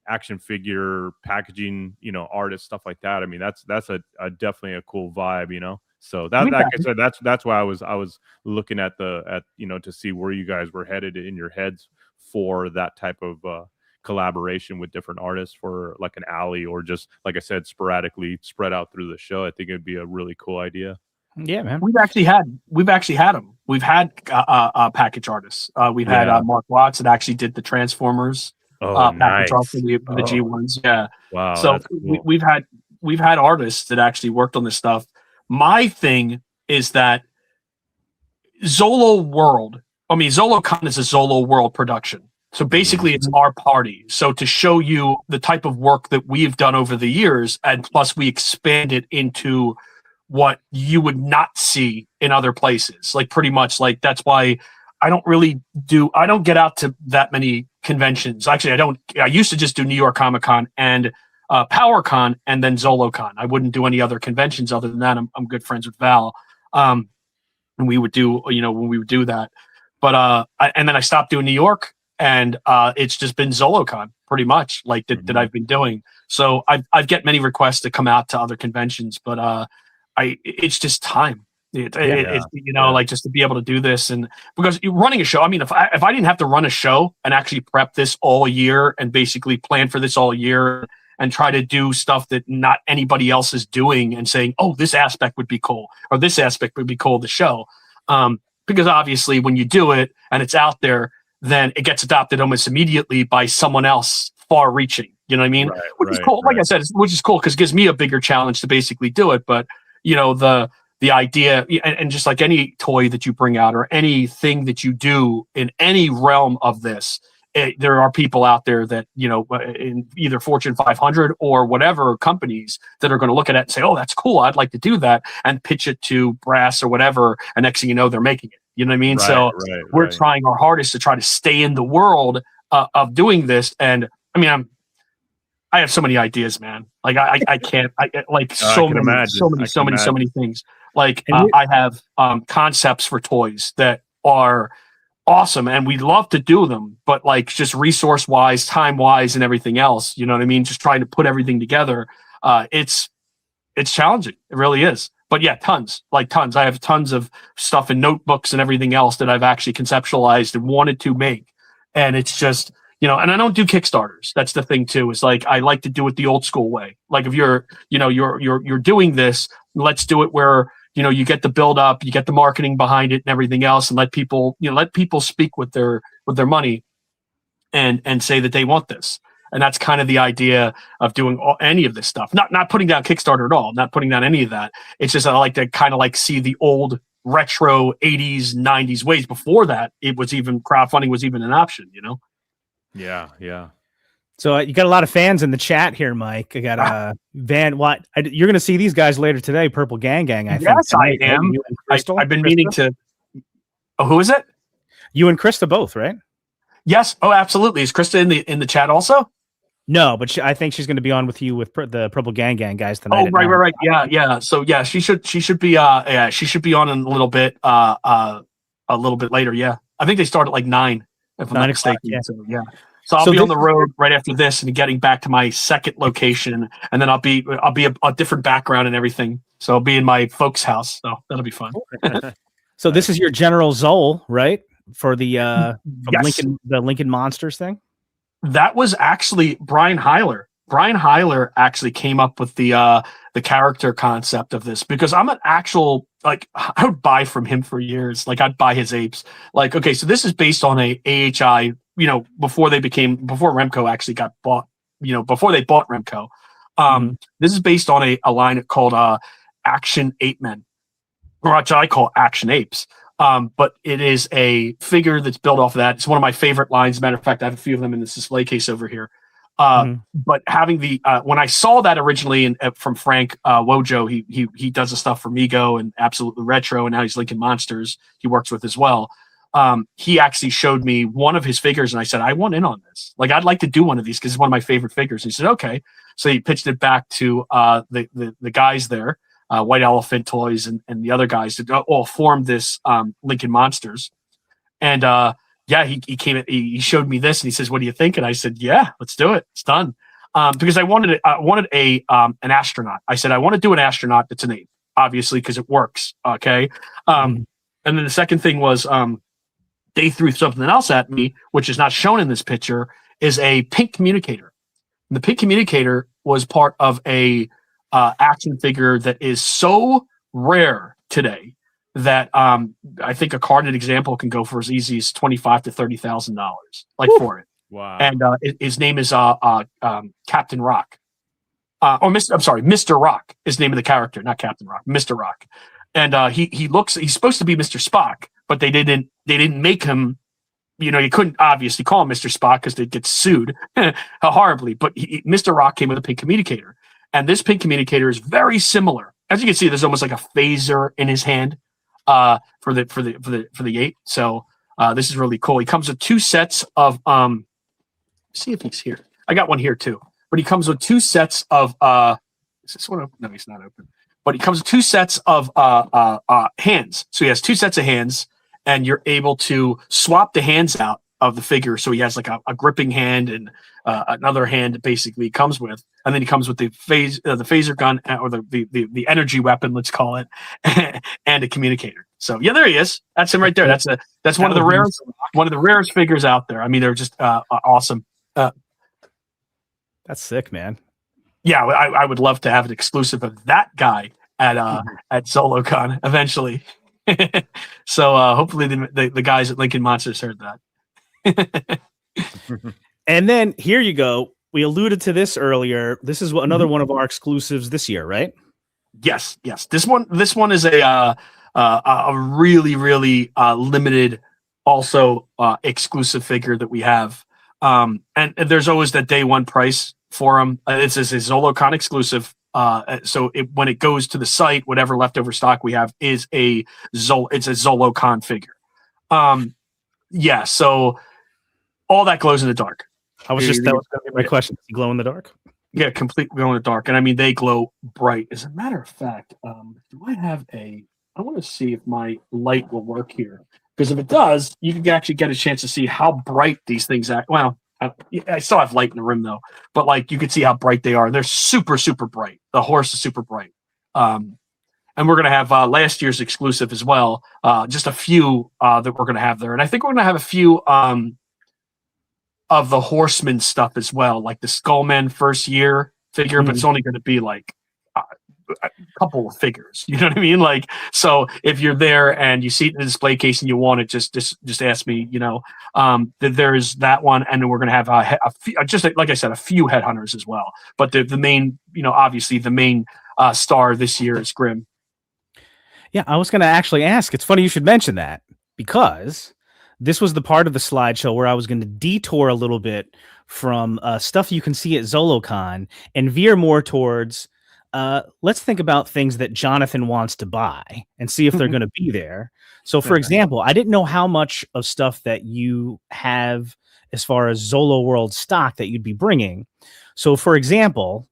action figure packaging, artists, stuff like that. I mean, that's a definitely a cool vibe, So that, like I said, that's why I was looking at to see where you guys were headed in your heads for that type of collaboration with different artists for like an alley or just like I said, sporadically spread out through the show. I think it'd be a really cool idea. Yeah, man. We've actually had them. We've had package artists. We've had Mark Watts that actually did the Transformers. Nice. For the G1s. Yeah. Wow. So cool. we've had artists that actually worked on this stuff. My thing is that Zolocon is a Zolo World production. So basically it's our party. So to show you the type of work that we've done over the years, and plus we expand it into what you would not see in other places. Like pretty much like that's why I don't get out to that many conventions. Actually, I used to just do New York Comic Con and PowerCon and then Zolocon. I wouldn't do any other conventions other than that. I'm good friends with Val. And we would do, when we would do that. But and then I stopped doing New York and it's just been Zolocon pretty much like that I've been doing. So I've get many requests to come out to other conventions, but it's just time. Like just to be able to do this, and because running a show, I mean, if I didn't have to run a show and actually prep this all year and basically plan for this all year and try to do stuff that not anybody else is doing and saying, oh, this aspect would be cool or this aspect would be cool of the show, because obviously when you do it and it's out there, then it gets adopted almost immediately by someone else far reaching. You know what I mean? Which is cool. Like I said, which is cool because it gives me a bigger challenge to basically do it. But the idea, and just like any toy that you bring out or anything that you do in any realm of this, there are people out there that, in either Fortune 500 or whatever companies that are going to look at it and say, oh, that's cool. I'd like to do that and pitch it to brass or whatever. And next thing you know, they're making it. You know what I mean? We're trying our hardest to try to stay in the world of doing this. And I mean, I have so many ideas, man. Like I can't, so many things. Like I have concepts for toys that are awesome and we'd love to do them, but like just resource wise, time wise, and everything else, you know what I mean? Just trying to put everything together. It's challenging. It really is. But yeah, tons. I have tons of stuff in notebooks and everything else that I've actually conceptualized and wanted to make. And it's just, and I don't do Kickstarters. That's the thing too, is like, I like to do it the old school way. Like if you're doing this, let's do it where, you get the build up, you get the marketing behind it and everything else, and let people speak with their money and say that they want this. And that's kind of the idea of doing any of this stuff. Not putting down Kickstarter at all, not putting down any of that. It's just I like to kind of like see the old retro 80s, 90s ways. Before that, it was even crowdfunding was even an option, Yeah. So you got a lot of fans in the chat here, Mike. I got Van. What you're going to see these guys later today? Purple Gang. I think. Yes, I am. I've been meaning to. Oh, who is it? You and Krista both, right? Yes. Oh, absolutely. Is Krista in the chat also? No, but I think she's going to be on with you with the Purple Gang guys tonight. Oh, right. Yeah. So yeah, she should be she should be on in a little bit later. Yeah, I think they start at like 9, if I'm not mistaken. Yeah. So yeah. So I'll be on the road right after this and getting back to my second location, and then I'll be a different background and everything. So I'll be in my folks' house. So that'll be fun. So this is your General Zol, right? For the Yes. Lincoln Monsters thing. That was actually Brian Heiler. Brian Heiler actually came up with the character concept of this, because I'm an actual, like, I would buy from him for years. Like, I'd buy his apes. Like, okay, so this is based on a AHI, before Remco actually got bought, before they bought Remco. This is based on a line called Action Ape Men, or which I call Action Apes. But it is a figure that's built off of that. It's one of my favorite lines. As a matter of fact, I have a few of them in this display case over here. But having when I saw that originally from Frank Wojo, he does the stuff for Mego and Absolutely Retro, and now he's Lincoln Monsters. He works with as well. He actually showed me one of his figures, and I said, I want in on this. Like, I'd like to do one of these because it's one of my favorite figures. He said, okay. So he pitched it back to the guys there. White Elephant Toys and the other guys that all formed this Lincoln Monsters. And he showed me this and he says, what do you think? And I said, yeah, let's do it. It's done. Because I wanted an astronaut. I said, I want to do an astronaut that's an ape, obviously, because it works. Okay. And then the second thing was they threw something else at me, which is not shown in this picture, is a pink communicator. And the pink communicator was part of a action figure that is so rare today that I think a carded example can go for as easy as $25,000 to $30,000, like for it. Wow! And his name is Captain Rock, Mr. Rock is the name of the character, not Captain Rock, Mr. Rock. And he's supposed to be Mr. Spock, but they didn't make him. You couldn't obviously call him Mr. Spock because they'd get sued horribly. But Mr. Rock came with a pink communicator. And this pink communicator is very similar. As you can see, there's almost like a phaser in his hand for the ape. So this is really cool. He comes with 2 sets of see if he's here. I got one here too. But he comes with 2 sets of is this one open? No, he's not open. But he comes with 2 sets of hands. So he has 2 sets of hands, and you're able to swap the hands out of the figure. So he has like a gripping hand and another hand basically he comes with, and then he comes with the phaser gun or the energy weapon, let's call it, and a communicator. So yeah, there he is. That's him right there. That's one of the rarest figures out there. I mean, they're just awesome. That's sick, man. Yeah, I would love to have an exclusive of that guy at Zolocon eventually. So hopefully the guys at Lincoln Monsters heard that. And then here you go. We alluded to this earlier. This is another one of our exclusives this year, right? Yes. This one is a really limited, also exclusive figure that we have. And there's always that day one price for them. It's a Zolocon exclusive. So when it goes to the site, whatever leftover stock we have is it's a Zolocon figure. Yeah. So all that glows in the dark. That was going to be my question. Does he glow in the dark? Yeah, complete glow in the dark. And I mean, they glow bright. As a matter of fact, do I have I want to see if my light will work here. Because if it does, you can actually get a chance to see how bright these things act. Well, I still have light in the room though, but like you can see how bright they are. They're super, super bright. The horse is super bright. And we're going to have last year's exclusive as well. Just a few that we're going to have there. And I think we're going to have a few of the Horseman stuff as well, like the Skullman first year figure, but it's only going to be like a couple of figures. You know what I mean? Like, so if you're there and you see it in the display case and you want it, just ask me. There's that one, and then we're going to have a few, just like I said, a few headhunters as well. But the main, obviously the main star this year is Grim. Yeah, I was going to actually ask. It's funny you should mention that, because this was the part of the slideshow where I was going to detour a little bit from stuff you can see at Zolocon and veer more towards let's think about things that Jonathan wants to buy and see if they're going to be there. So, for example, I didn't know how much of stuff that you have as far as Zolo World stock that you'd be bringing. So, for example,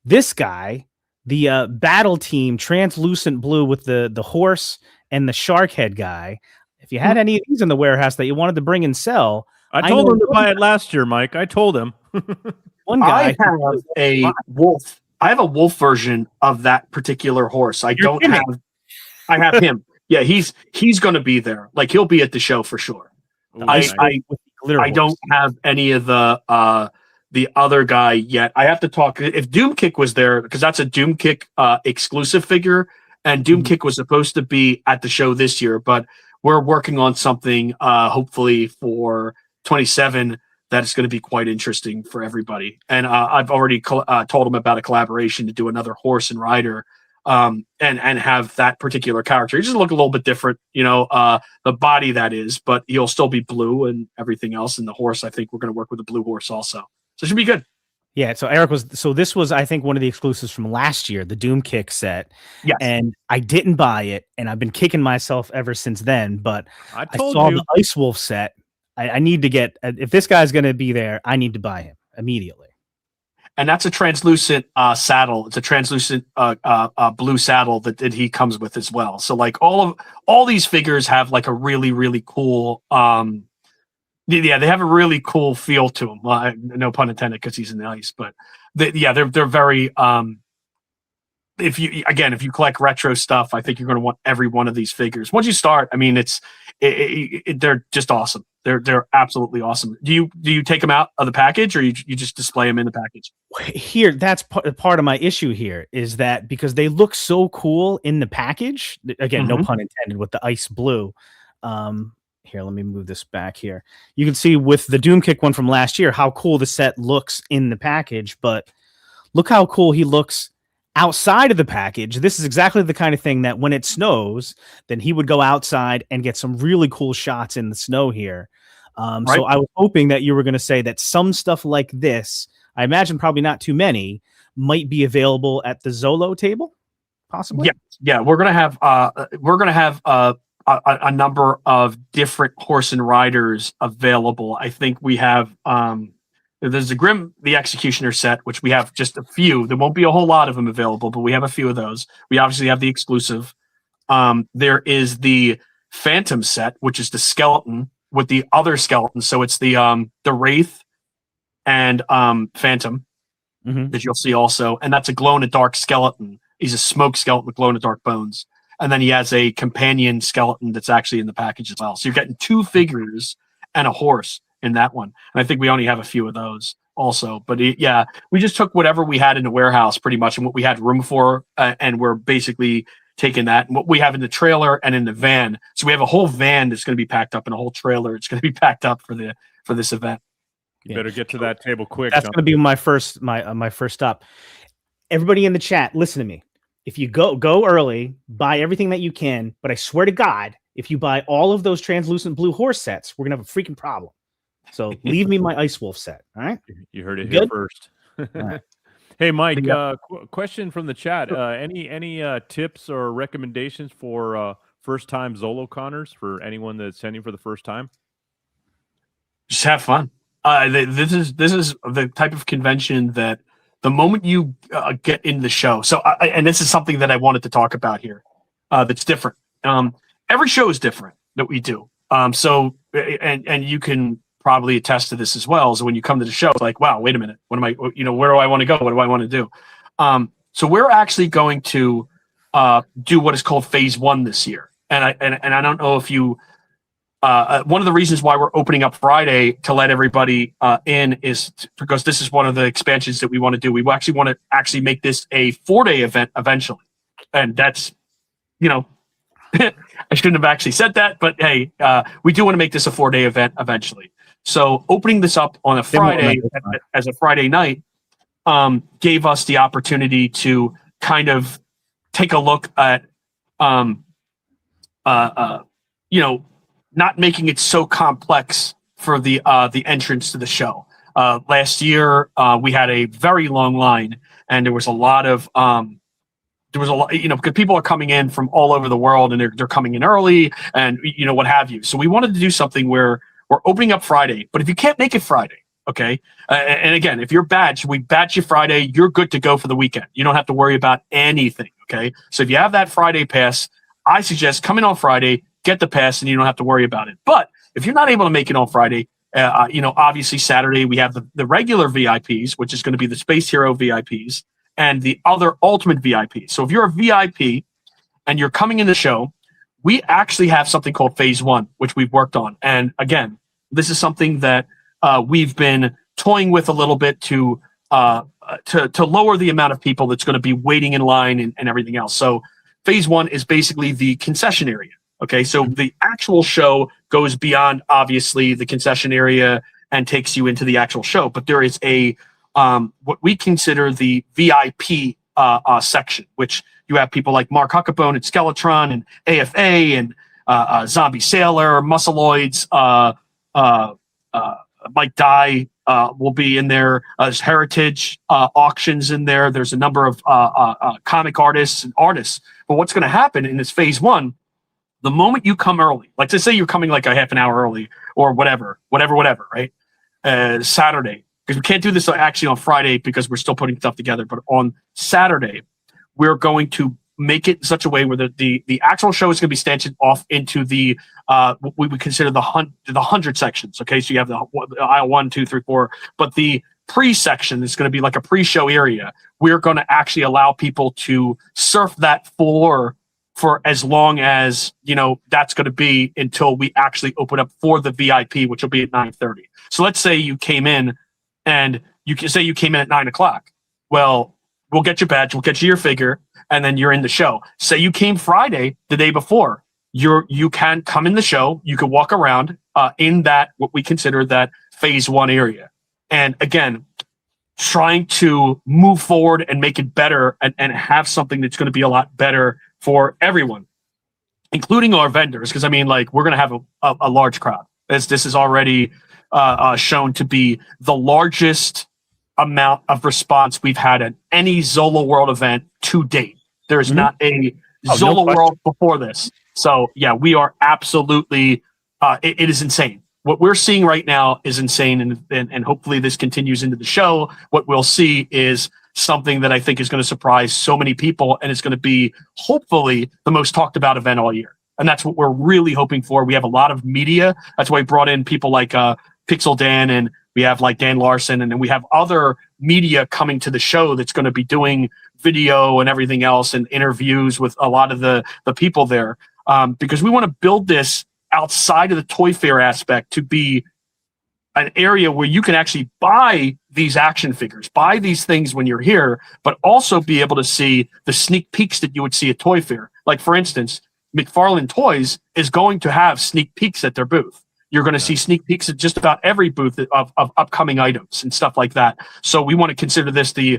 this guy, the battle team translucent blue with the horse and the shark head guy. If you had any of these in the warehouse that you wanted to bring and sell, I told him to buy it last year, Mike. I told him. one guy. I have a wolf. I have a wolf version of that particular horse. I have him. Yeah, he's going to be there. Like, he'll be at the show for sure. Ooh, I don't have any of the other guy yet. I have to talk if Doomkick was there, because that's a Doomkick exclusive figure, and Doomkick was supposed to be at the show this year, but we're working on something hopefully for 27 that is going to be quite interesting for everybody. And I've already told him about a collaboration to do another horse and rider, and have that particular character. He just look a little bit different, the body that is, but he'll still be blue and everything else. And the horse, I think we're going to work with a blue horse also. So it should be good. Yeah. So this was, I think, one of the exclusives from last year, the Doomkick set. Yes. And I didn't buy it, and I've been kicking myself ever since then. But I told saw you. the Ice Wolf set. I need to get, if this guy's going to be there, I need to buy him immediately. And that's a translucent saddle. It's a translucent blue saddle that he comes with as well. So like all these figures have like a really, really cool, they have a really cool feel to them. No pun intended, because he's in the ice, but they're very, if you collect retro stuff, I think you're going to want every one of these figures. Once you start, I mean, they're just awesome. They're absolutely awesome. Do you take them out of the package, or you just display them in the package? Here, that's part of my issue here, is that because they look so cool in the package, again, no pun intended, with the ice blue. Here, let me move this back here. You can see with the Doomkick one from last year how cool the set looks in the package, but look how cool he looks outside of the package. This is exactly the kind of thing that when it snows, then he would go outside and get some really cool shots in the snow here. Right. So I was hoping that you were going to say that some stuff like this, I imagine probably not too many, might be available at the Zolo table, possibly. Yeah. We're gonna have a number of different horse and riders available. I think we have there's the Grim the Executioner set, which we have just a few. There won't be a whole lot of them available, but we have a few of those. We obviously have the exclusive. There is the Phantom set, which is the skeleton with the other skeleton. So it's the Wraith and Phantom that you'll see also, and that's a glow-in-the-dark skeleton. He's a smoke skeleton with glow-in-the-dark bones. And then he has a companion skeleton that's actually in the package as well. So you're getting two figures and a horse in that one. And I think we only have a few of those also. But we just took whatever we had in the warehouse pretty much and what we had room for. And we're basically taking that and what we have in the trailer and in the van. So we have a whole van that's going to be packed up and a whole trailer. It's going to be packed up for this event. You better get to that table quick. That's going to be my first stop. Everybody in the chat, listen to me. If you go early, buy everything that you can, but I swear to God, if you buy all of those translucent blue horse sets, we're gonna have a freaking problem. So leave me my Ice Wolf set. All right. You heard it here first. Right. Hey, Mike, question from the chat. Any tips or recommendations for first-time Zoloconers for anyone that's sending for the first time? Just have fun. This is the type of convention that the moment you get in the show. So, and this is something that I wanted to talk about here. That's different. Every show is different that we do. So, and you can probably attest to this as well. So when you come to the show, it's like, wow, wait a minute. What am I? Where do I want to go? What do I want to do? So we're actually going to do what is called Phase 1 this year. And I don't know if you. One of the reasons why we're opening up Friday to let everybody in is because this is one of the expansions that we want to do. We actually want to actually make this a 4-day event eventually. And that's, I shouldn't have actually said that, but hey, we do want to make this a 4-day event eventually. So opening this up on a Friday as a Friday night gave us the opportunity to kind of take a look at, not making it so complex for the entrance to the show. Last year, we had a very long line, and there was a lot of there was a lot, because people are coming in from all over the world and they're coming in early and, what have you. So we wanted to do something where we're opening up Friday, but if you can't make it Friday, okay. And again, if you're badged, we badge you Friday, you're good to go for the weekend. You don't have to worry about anything. Okay. So if you have that Friday pass, I suggest come in on Friday, get the pass, and you don't have to worry about it. But if you're not able to make it on Friday, obviously Saturday we have the regular VIPs, which is going to be the Space Hero VIPs, and the other Ultimate VIPs. So if you're a VIP and you're coming in the show, we actually have something called Phase 1, which we've worked on. And again, this is something that we've been toying with a little bit to lower the amount of people that's going to be waiting in line and everything else. So Phase 1 is basically the concession area. Okay, so the actual show goes beyond, obviously, the concession area and takes you into the actual show. But there is a what we consider the VIP section, which you have people like Mark Huckabone and Skeletron and AFA and Zombie Sailor, Muscleoids, Mike Dye will be in there. There's Heritage auctions in there. There's a number of comic artists and artists. But what's going to happen in this Phase 1, the moment you come early, like to say you're coming like a half an hour early or whatever, right? Saturday, because we can't do this actually on Friday because we're still putting stuff together. But on Saturday, we're going to make it in such a way where the actual show is going to be stanchioned off into the what we would consider the 100 sections. Okay, so you have the aisle 1, 2, 3, 4, but the pre-section is going to be like a pre-show area. We're going to actually allow people to surf that floor for as long as that's going to be until we actually open up for the VIP, which will be at 9:30. So let's say you came in and you can say you came in at 9:00. Well, we'll get your badge, we'll get you your figure, and then you're in the show. Say you came Friday, the day before, you can come in the show. You can walk around in that what we consider that Phase 1 area. And again, trying to move forward and make it better and have something that's going to be a lot better for everyone, including our vendors. Because we're going to have a large crowd. This is already shown to be the largest amount of response we've had at any Zolo World event to date. There is not a Zolo World before this. So yeah, we are absolutely. It is insane. What we're seeing right now is insane, and hopefully this continues into the show. What we'll see is something that I think is going to surprise so many people, and it's going to be hopefully the most talked about event all year. And that's what we're really hoping for. We have a lot of media. That's why we brought in people like Pixel Dan, and we have like Dan Larson, and then we have other media coming to the show that's going to be doing video and everything else and interviews with a lot of the people there, because we want to build this outside of the toy fair aspect to be an area where you can actually buy these action figures, buy these things when you're here, but also be able to see the sneak peeks that you would see at Toy Fair. Like, for instance, McFarlane Toys is going to have sneak peeks at their booth. You're going to see sneak peeks at just about every booth of upcoming items and stuff like that. So we want to consider this the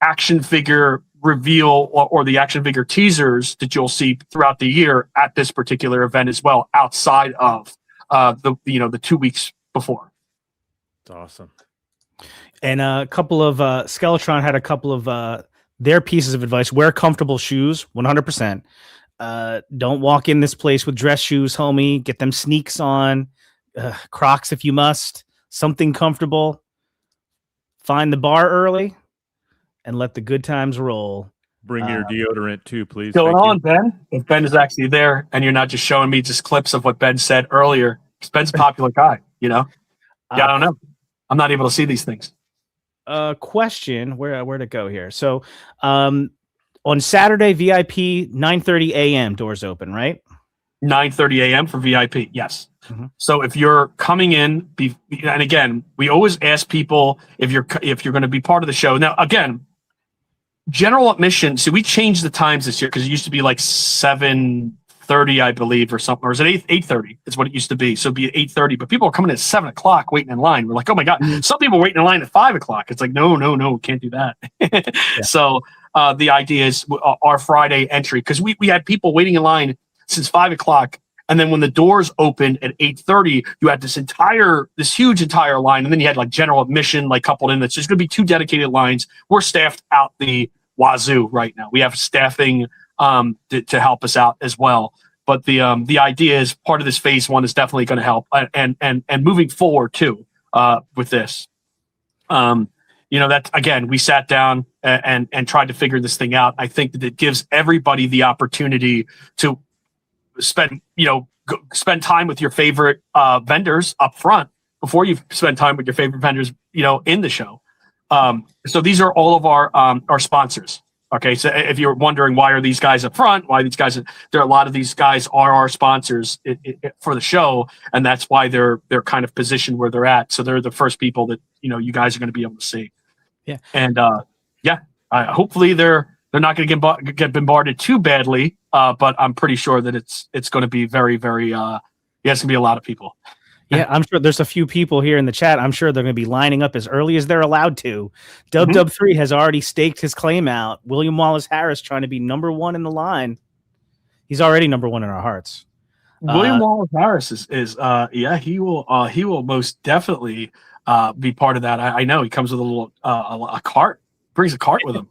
action figure reveal or the action figure teasers that you'll see throughout the year at this particular event as well, outside of the 2 weeks before. It's awesome. And a couple of Skeletron had a couple of their pieces of advice. Wear comfortable shoes, 100%. Don't walk in this place with dress shoes, homie. Get them sneaks on, Crocs if you must, something comfortable. Find the bar early and let the good times roll. Bring your deodorant too, please. Going on, Ben. If Ben is actually there and you're not just showing me just clips of what Ben said earlier, because Ben's a popular guy, Yeah, I don't know. I'm not able to see these things. Question, where to go here? So on Saturday, VIP, 9:30 a.m. doors open, right? 9:30 a.m. for VIP, yes. Mm-hmm. So if you're coming in, and again, we always ask people if you're going to be part of the show. Now, again, general admission. So we changed the times this year because it used to be like 7:30, I believe, or something. Or is it 8:30? Is what it used to be. So it'd be 8:30. But people are coming at 7:00 waiting in line. We're like, oh my god. Mm-hmm. Some people are waiting in line at 5:00. It's like, no, can't do that. Yeah. So the idea is our Friday entry, because we had people waiting in line since 5:00. And then when the doors opened at 8:30, you had this huge entire line. And then you had like general admission, like coupled in. That's just going to be 2 dedicated lines. We're staffed out the wazoo right now. We have staffing to help us out as well. But the idea is part of this phase one is definitely going to help, and moving forward too with this. That again, we sat down and tried to figure this thing out. I think that it gives everybody the opportunity to spend time with your favorite vendors up front before you spend time with your favorite vendors, in the show. So these are all of our sponsors. Okay, so if you're wondering why are these guys up front, there are a lot of these guys are our sponsors for the show, and that's why they're kind of positioned where they're at. So they're the first people that you guys are going to be able to see. Yeah, and hopefully they're not going to get bombarded too badly, but I'm pretty sure that it's going to be very, very. It's going to be a lot of people. Yeah, I'm sure there's a few people here in the chat. I'm sure they're going to be lining up as early as they're allowed to. Dub3 has already staked his claim out. William Wallace Harris trying to be number one in the line. He's already number one in our hearts. William Wallace Harris is he will most definitely be part of that. I know he comes with a little a cart, brings a cart with him.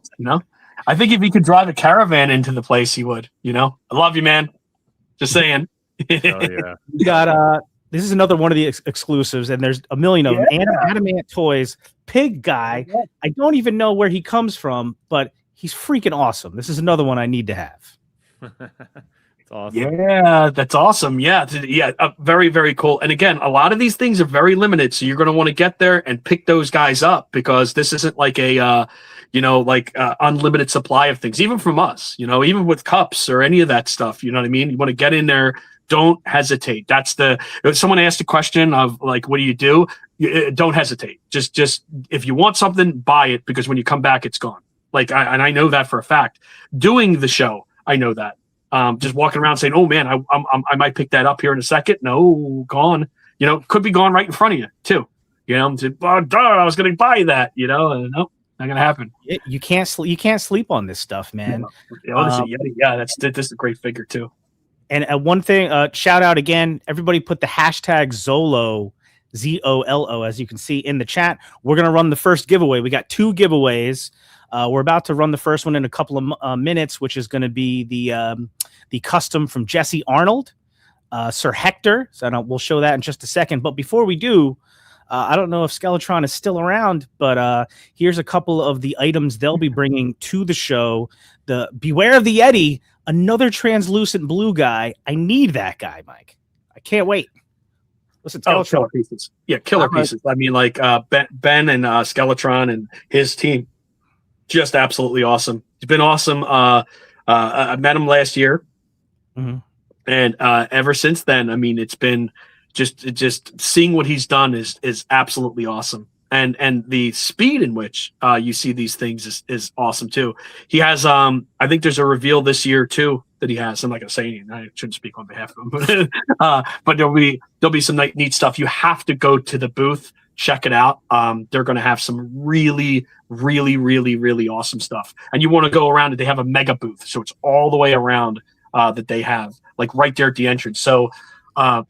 I think if he could drive a caravan into the place, he would. I love you, man. Just saying. Oh yeah. We got this is another one of the exclusives, and there's a million of them. Adamant Toys, Pig Guy. Yeah. I don't even know where he comes from, but he's freaking awesome. This is another one I need to have. It's awesome. Yeah, that's awesome. Yeah, very, very cool. And again, a lot of these things are very limited, so you're going to want to get there and pick those guys up because this isn't like a unlimited supply of things, even from us. Even with cups or any of that stuff. You know what I mean? You want to get in there. Don't hesitate. If someone asked a question of like, what do you do? Don't hesitate. Just if you want something, buy it because when you come back, it's gone. I know that for a fact. Doing the show, I know that. Just walking around saying, "Oh man, I might pick that up here in a second." No, gone. Could be gone right in front of you too. I was going to buy that. Nope, not going to happen. You can't sleep on this stuff, man. This is a great figure too. And one thing, shout out again, everybody put the hashtag Zolo, Zolo, as you can see in the chat. We're going to run the first giveaway. We got 2 giveaways. We're about to run the first one in a couple of minutes, which is going to be the custom from Jesse Arnold, Sir Hector. So we'll show that in just a second. But before we do, I don't know if Skeletron is still around, but here's a couple of the items they'll be bringing to the show. The Beware of the Yeti, another translucent blue guy. I need that guy, Mike. I can't wait. Listen, killer pieces. Yeah, killer pieces. I mean, Ben and Skeletron and his team, just absolutely awesome. He's been awesome. I met him last year, and ever since then, I mean, it's been just seeing what he's done is absolutely awesome. And the speed in which you see these things is awesome too. He has I think there's a reveal this year too that he has. I'm not gonna say anything. I shouldn't speak on behalf of him, but there'll be some neat stuff. You have to go to the booth, check it out. They're gonna have some really, really, really, really awesome stuff. And you want to go around it. They have a mega booth, so it's all the way around that they have, like right there at the entrance. So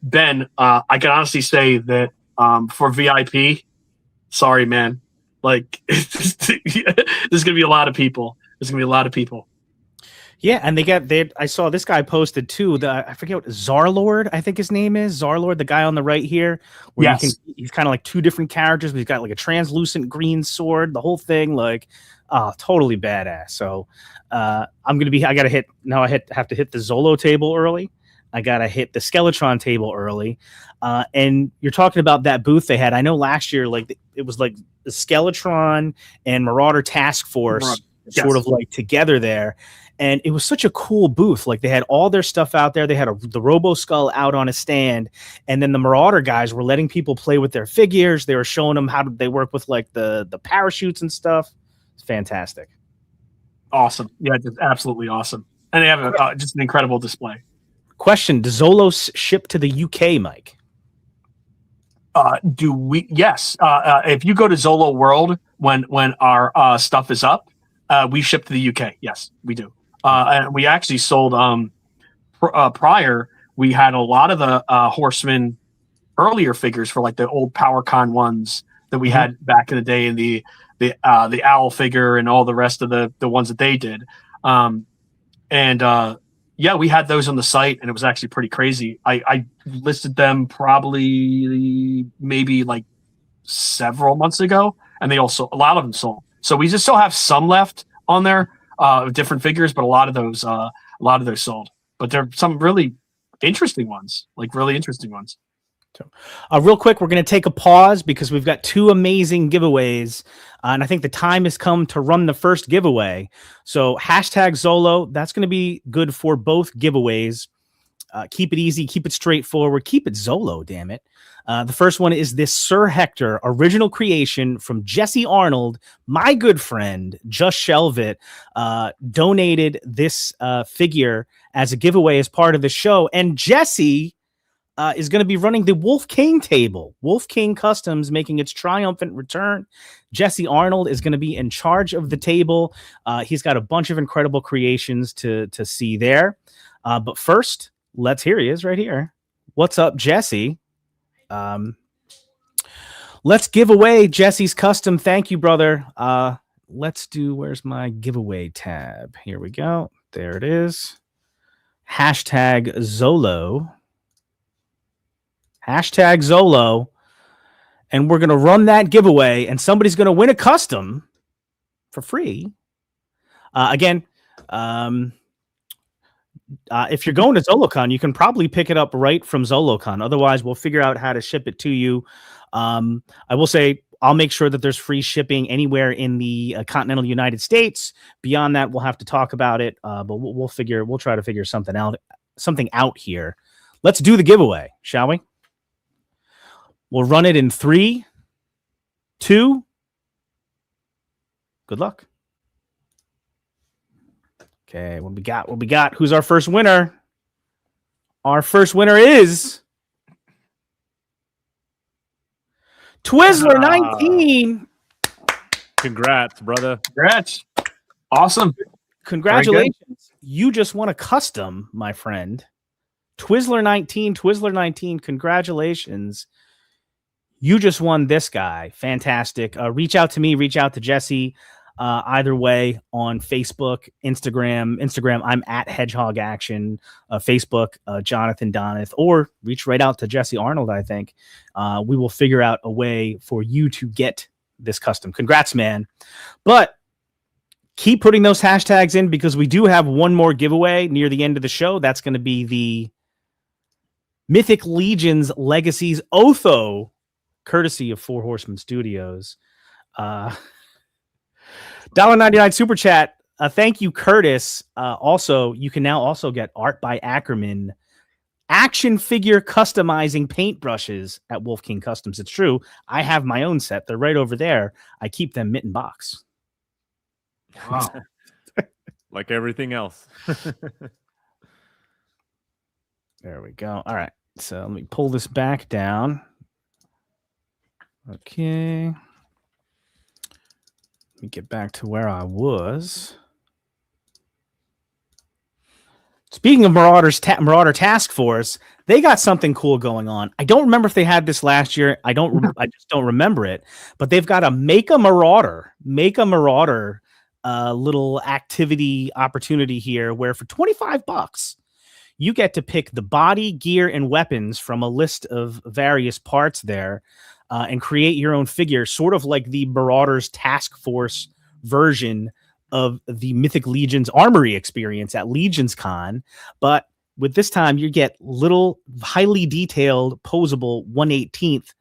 Ben, I can honestly say that for VIP. Sorry, man. There's gonna be a lot of people. Yeah, and I saw this guy posted too. I forget what Zarlord, I think his name is Zarlord, the guy on the right here. Where he's kind of like 2 different characters, but he's got like a translucent green sword. The whole thing, totally badass. So I have to hit the Zolo table early. I gotta hit the Skeletron table early. And you're talking about that booth they had. I know last year, it was like the Skeletron and Marauder Task Force sort of like together there. And it was such a cool booth. Like they had all their stuff out there. They had the Robo Skull out on a stand. And then the Marauder guys were letting people play with their figures. They were showing them how they work with the parachutes and stuff. It's fantastic. Awesome. Yeah, just absolutely awesome. And they have just an incredible display. Question: does Zolos ship to the UK, Mike? Do we? Yes. If you go to Zolo World when our stuff is up, we ship to the UK. Yes, we do. And we actually sold prior. We had a lot of the Horsemen earlier figures for like the old PowerCon ones that we had back in the day, and the owl figure and all the rest of the ones that they did. Yeah, we had those on the site, and it was actually pretty crazy. I listed them probably maybe like several months ago, and a lot of them sold. So we just still have some left on there, different figures, but a lot of those sold. But there are some really interesting ones, So, real quick, we're going to take a pause because we've got two amazing giveaways. And I think the time has come to run the first giveaway. So hashtag Zolo, that's going to be good for both giveaways. Keep it easy, keep it straightforward, keep it Zolo, damn it. The first one is this Sir Hector original creation from Jesse Arnold. My good friend, Just Shelve It, donated this figure as a giveaway as part of the show. And Jesse is going to be running the Wolf King table. Wolf King Customs making its triumphant return. Jesse Arnold is going to be in charge of the table. He's got a bunch of incredible creations to see there. But first, let's hear he is right here. What's up, Jesse? Let's give away Jesse's custom. Thank you, brother. Let's do, where's my giveaway tab? Here we go. There it is. Hashtag Zolo. Hashtag Zolo. And we're going to run that giveaway, and somebody's going to win a custom for free. Again, if you're going to Zolocon, you can probably pick it up right from Zolocon. Otherwise, we'll figure out how to ship it to you. I will say I'll make sure that there's free shipping anywhere in the continental United States. Beyond that, we'll have to talk about it. But we'll try to figure something out here. Let's do the giveaway, shall we? We'll run it in 3, 2. Good luck. Okay, what we got? Who's our first winner? Our first winner is Twizzler 19. Congrats, brother. Congrats. Awesome. Congratulations. You just won a custom, my friend. Twizzler 19, congratulations. You just won this guy. Fantastic. Reach out to me, reach out to Jesse. Either way, on Facebook, Instagram, I'm at Hedgehog Action. Facebook, Jonathan Doneth, or reach right out to Jesse Arnold. I think we will figure out a way for you to get this custom. Congrats, man! But keep putting those hashtags in because we do have one more giveaway near the end of the show. That's going to be the Mythic Legions Legacies Otho, courtesy of Four Horsemen Studios. $1.99 super chat. Thank you, Curtis. Also, you can now also get art by Ackerman action figure customizing paintbrushes at Wolf King Customs. It's true. I have my own set. They're right over there. I keep them mitten box. Wow. Like everything else. There we go. All right. So let me pull this back down. Okay. Let me get back to where I was. Speaking of Marauder Task Force, they got something cool going on. I don't remember if they had this last year. I just don't remember it. But they've got a Make a Marauder little activity opportunity here, where for $25 you get to pick the body, gear, and weapons from a list of various parts there. And create your own figure, sort of like the Marauders Task Force version of the Mythic Legions Armory experience at Legions Con. But with this time, you get little, highly detailed, posable 1/18th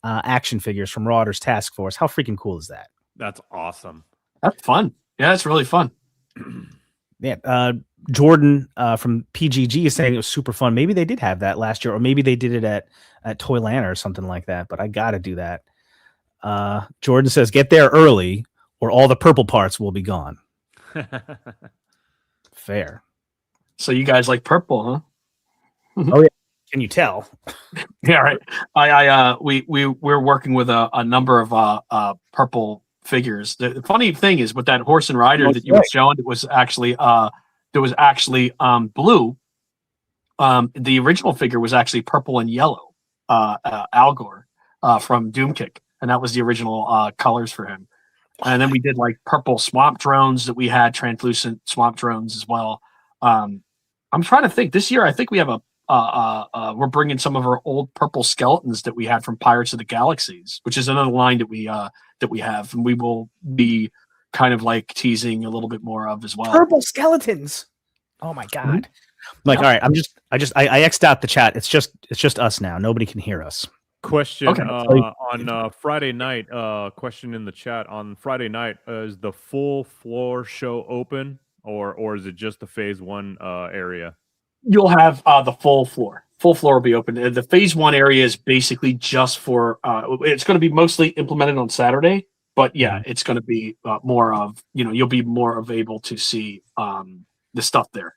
action figures from Marauders Task Force. How freaking cool is that? That's awesome. That's fun. Yeah, that's really fun. Yeah, Jordan from PGG is saying it was super fun. Maybe they did have that last year, or maybe they did it at Toylanta or something like that. But I got to do that. Jordan says, get there early or all the purple parts will be gone. Fair. So you guys like purple, huh? Oh, yeah. Can you tell? Yeah, right. We're working with a number of purple figures. The funny thing is with that horse and rider that you were showing, it was actually blue. The original figure was actually purple and yellow. Algor from Doomkick and that was the original colors for him. And then we did like purple swamp drones that we had, translucent swamp drones as well. I'm trying to think. This year, I think we have we're bringing some of our old purple skeletons that we had from Pirates of the Galaxies, which is another line that we have, and we will be kind of like teasing a little bit more of as well. Purple skeletons. Oh my god! Mm-hmm. Like, all right, I X'd out the chat. It's just us now. Nobody can hear us. Question Okay. on Friday night. Question in the chat on Friday night: is the full floor show open, or is it just the phase 1 area? You'll have the full floor. Full floor will be open. The phase 1 area is basically just for. It's going to be mostly implemented on Saturday, but yeah, it's going to be more of you'll be more of able to see the stuff there.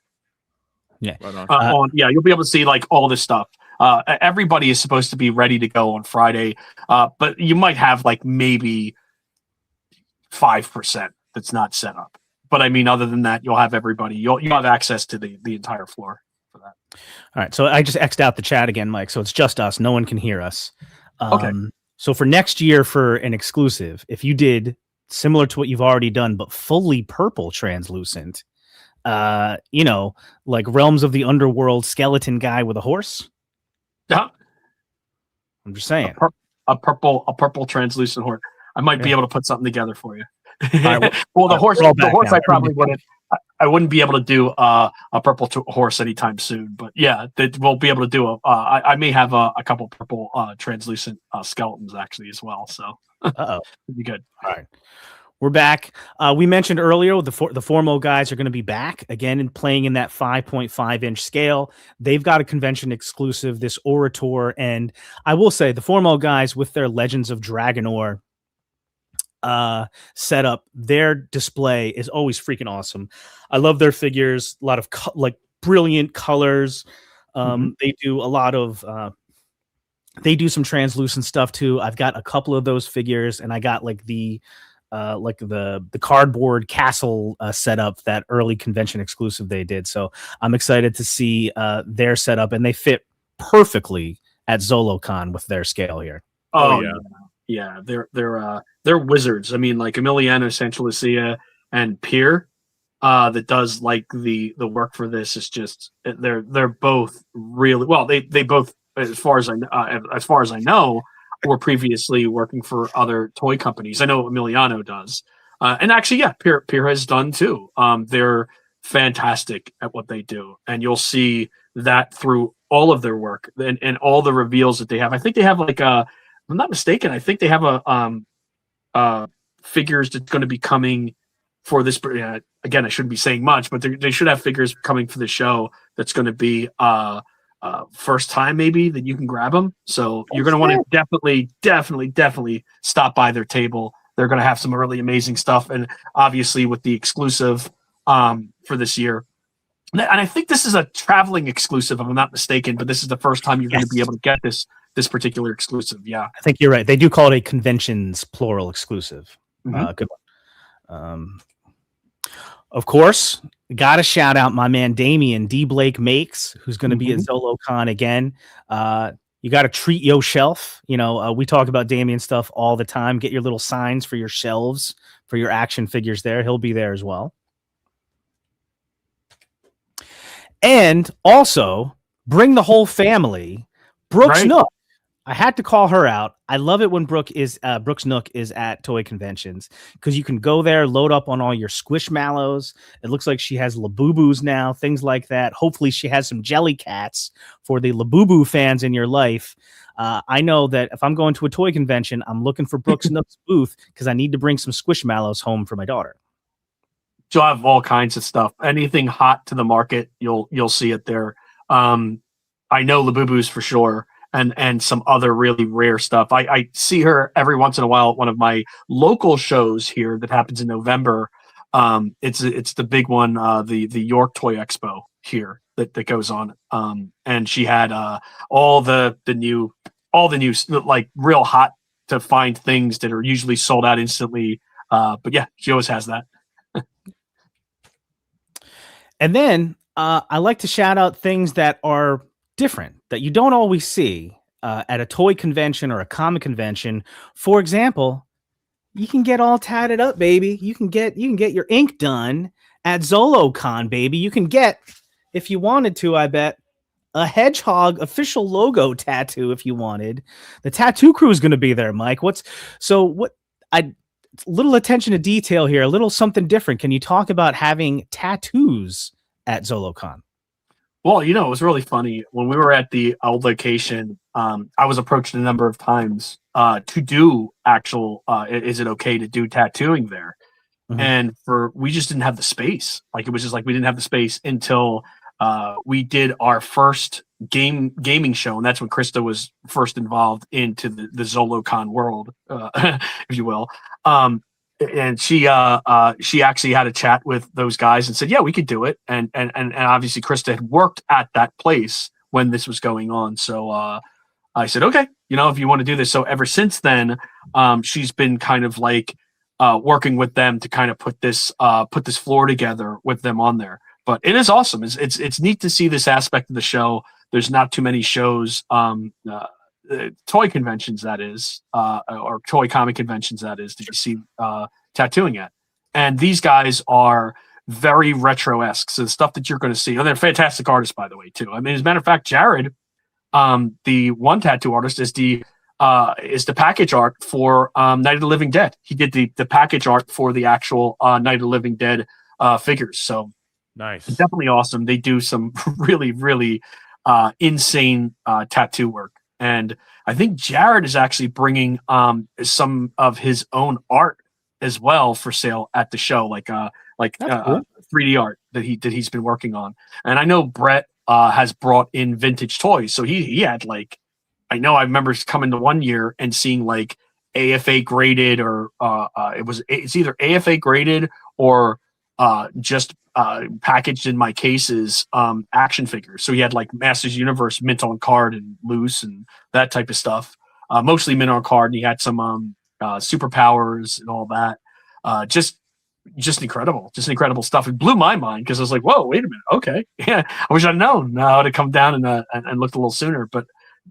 Yeah. Right you'll be able to see like all this stuff. Everybody is supposed to be ready to go on Friday, but you might have like maybe 5% that's not set up. But I mean, other than that, you'll have everybody. You'll have access to the entire floor for that. All right, so I just X'd out the chat again, Mike. So it's just us. No one can hear us. Okay. So for next year, for an exclusive, if you did similar to what you've already done, but fully purple translucent, like Realms of the Underworld skeleton guy with a horse. Yeah. I'm just saying. A purple translucent horse. I might be able to put something together for you. Right, well, the horse now. I probably wouldn't. I wouldn't be able to do a purple horse anytime soon. But yeah, we'll be able to do I may have a couple purple translucent skeletons actually as well. So it'd be good. All right. We're back. We mentioned earlier the Formo guys are going to be back again and playing in that 5.5 inch scale. They've got a convention exclusive, this Orator, and I will say the Formo guys with their Legends of Dragonor setup, their display is always freaking awesome. I love their figures. A lot of brilliant colors. They do a lot of. They do some translucent stuff too. I've got a couple of those figures, and I got like the cardboard castle setup, that early convention exclusive they did. So I'm excited to see their setup, and they fit perfectly at Zolocon with their scale here. Oh yeah. They're wizards. I mean, like Emiliano Santa Lucia and Pier, that does like the work for this is just they're both really well. They both, as far as I know, were previously working for other toy companies. I know Emiliano does. And actually, yeah, Pier has done too. They're fantastic at what they do. And you'll see that through all of their work and all the reveals that they have. I think they have like if I'm not mistaken, I think they have figures that's going to be coming for this. Again, I shouldn't be saying much, but they should have figures coming for the show that's going to be first time maybe that you can grab them. So you're going to want to definitely stop by their table. They're going to have some really amazing stuff, and obviously with the exclusive for this year. And I think this is a traveling exclusive, if I'm not mistaken, but this is the first time you're going to be able to get this particular exclusive. Yeah, I think you're right. They do call it a conventions plural exclusive. Good one. Of course, got to shout out my man Damien D. Blake Makes, who's going to be at Zolocon again. You got to treat your shelf. We talk about Damien stuff all the time. Get your little signs for your shelves for your action figures there. He'll be there as well. And also bring the whole family. Brooks Nook. I had to call her out. I love it when Brooks Nook is at toy conventions because you can go there, load up on all your Squishmallows. It looks like she has Labubus now, things like that. Hopefully she has some Jelly Cats for the Labubu fans in your life. I know that if I'm going to a toy convention, I'm looking for Brooks Nook's booth because I need to bring some Squishmallows home for my daughter. You'll have all kinds of stuff. Anything hot to the market, you'll see it there. I know Labubus for sure. And some other really rare stuff. I see her every once in a while at one of my local shows here that happens in November. It's the big one, the York Toy Expo here that goes on. And she had all the new like real hot to find things that are usually sold out instantly. But yeah, she always has that. And then I like to shout out things that are different that you don't always see. at a toy convention or a comic convention, for example, you can get all tatted up, baby. You can get your ink done at Zolocon, baby. You can get, if you wanted to, I bet, a hedgehog official logo tattoo if you wanted. The tattoo crew is going to be there, Mike. Little attention to detail here, a little something different. Can you talk about having tattoos at Zolocon? Well, it was really funny when we were at the old location. I was approached a number of times to do actual. Is it okay to do tattooing there? Mhm. And we just didn't have the space. Like it was just like we didn't have the space until we did our first gaming show, and that's when Krista was first involved into the Zolocon world, if you will. And she actually had a chat with those guys and said, yeah, we could do it. And obviously Krista had worked at that place when this was going on. So I said, okay, if you want to do this. So ever since then, she's been kind of like working with them to kind of put this floor together with them on there. But it is awesome. It's neat to see this aspect of the show. There's not too many shows, toy conventions, that is, or toy comic conventions, that is, that you see tattooing at. And these guys are very retro-esque. So the stuff that you're going to see, and they're fantastic artists, by the way, too. I mean, as a matter of fact, Jared, the one tattoo artist, is the package art for Night of the Living Dead. He did the package art for the actual Night of the Living Dead figures. So Nice. definitely awesome. They do some really, really insane tattoo work. And I think Jared is actually bringing some of his own art as well for sale at the show, like Cool. 3D art that he's been working on. And I know Brett has brought in vintage toys, so he had I remember coming to one year and seeing like AFA graded, or it's either AFA graded or just packaged in my cases action figures. So he had like Masters Universe mint on card and loose and that type of stuff, mostly mint on card, and he had some superpowers and all that. Just incredible stuff. It blew my mind because I was like, whoa, wait a minute, okay, yeah, I wish I'd known how to come down and looked a little sooner. But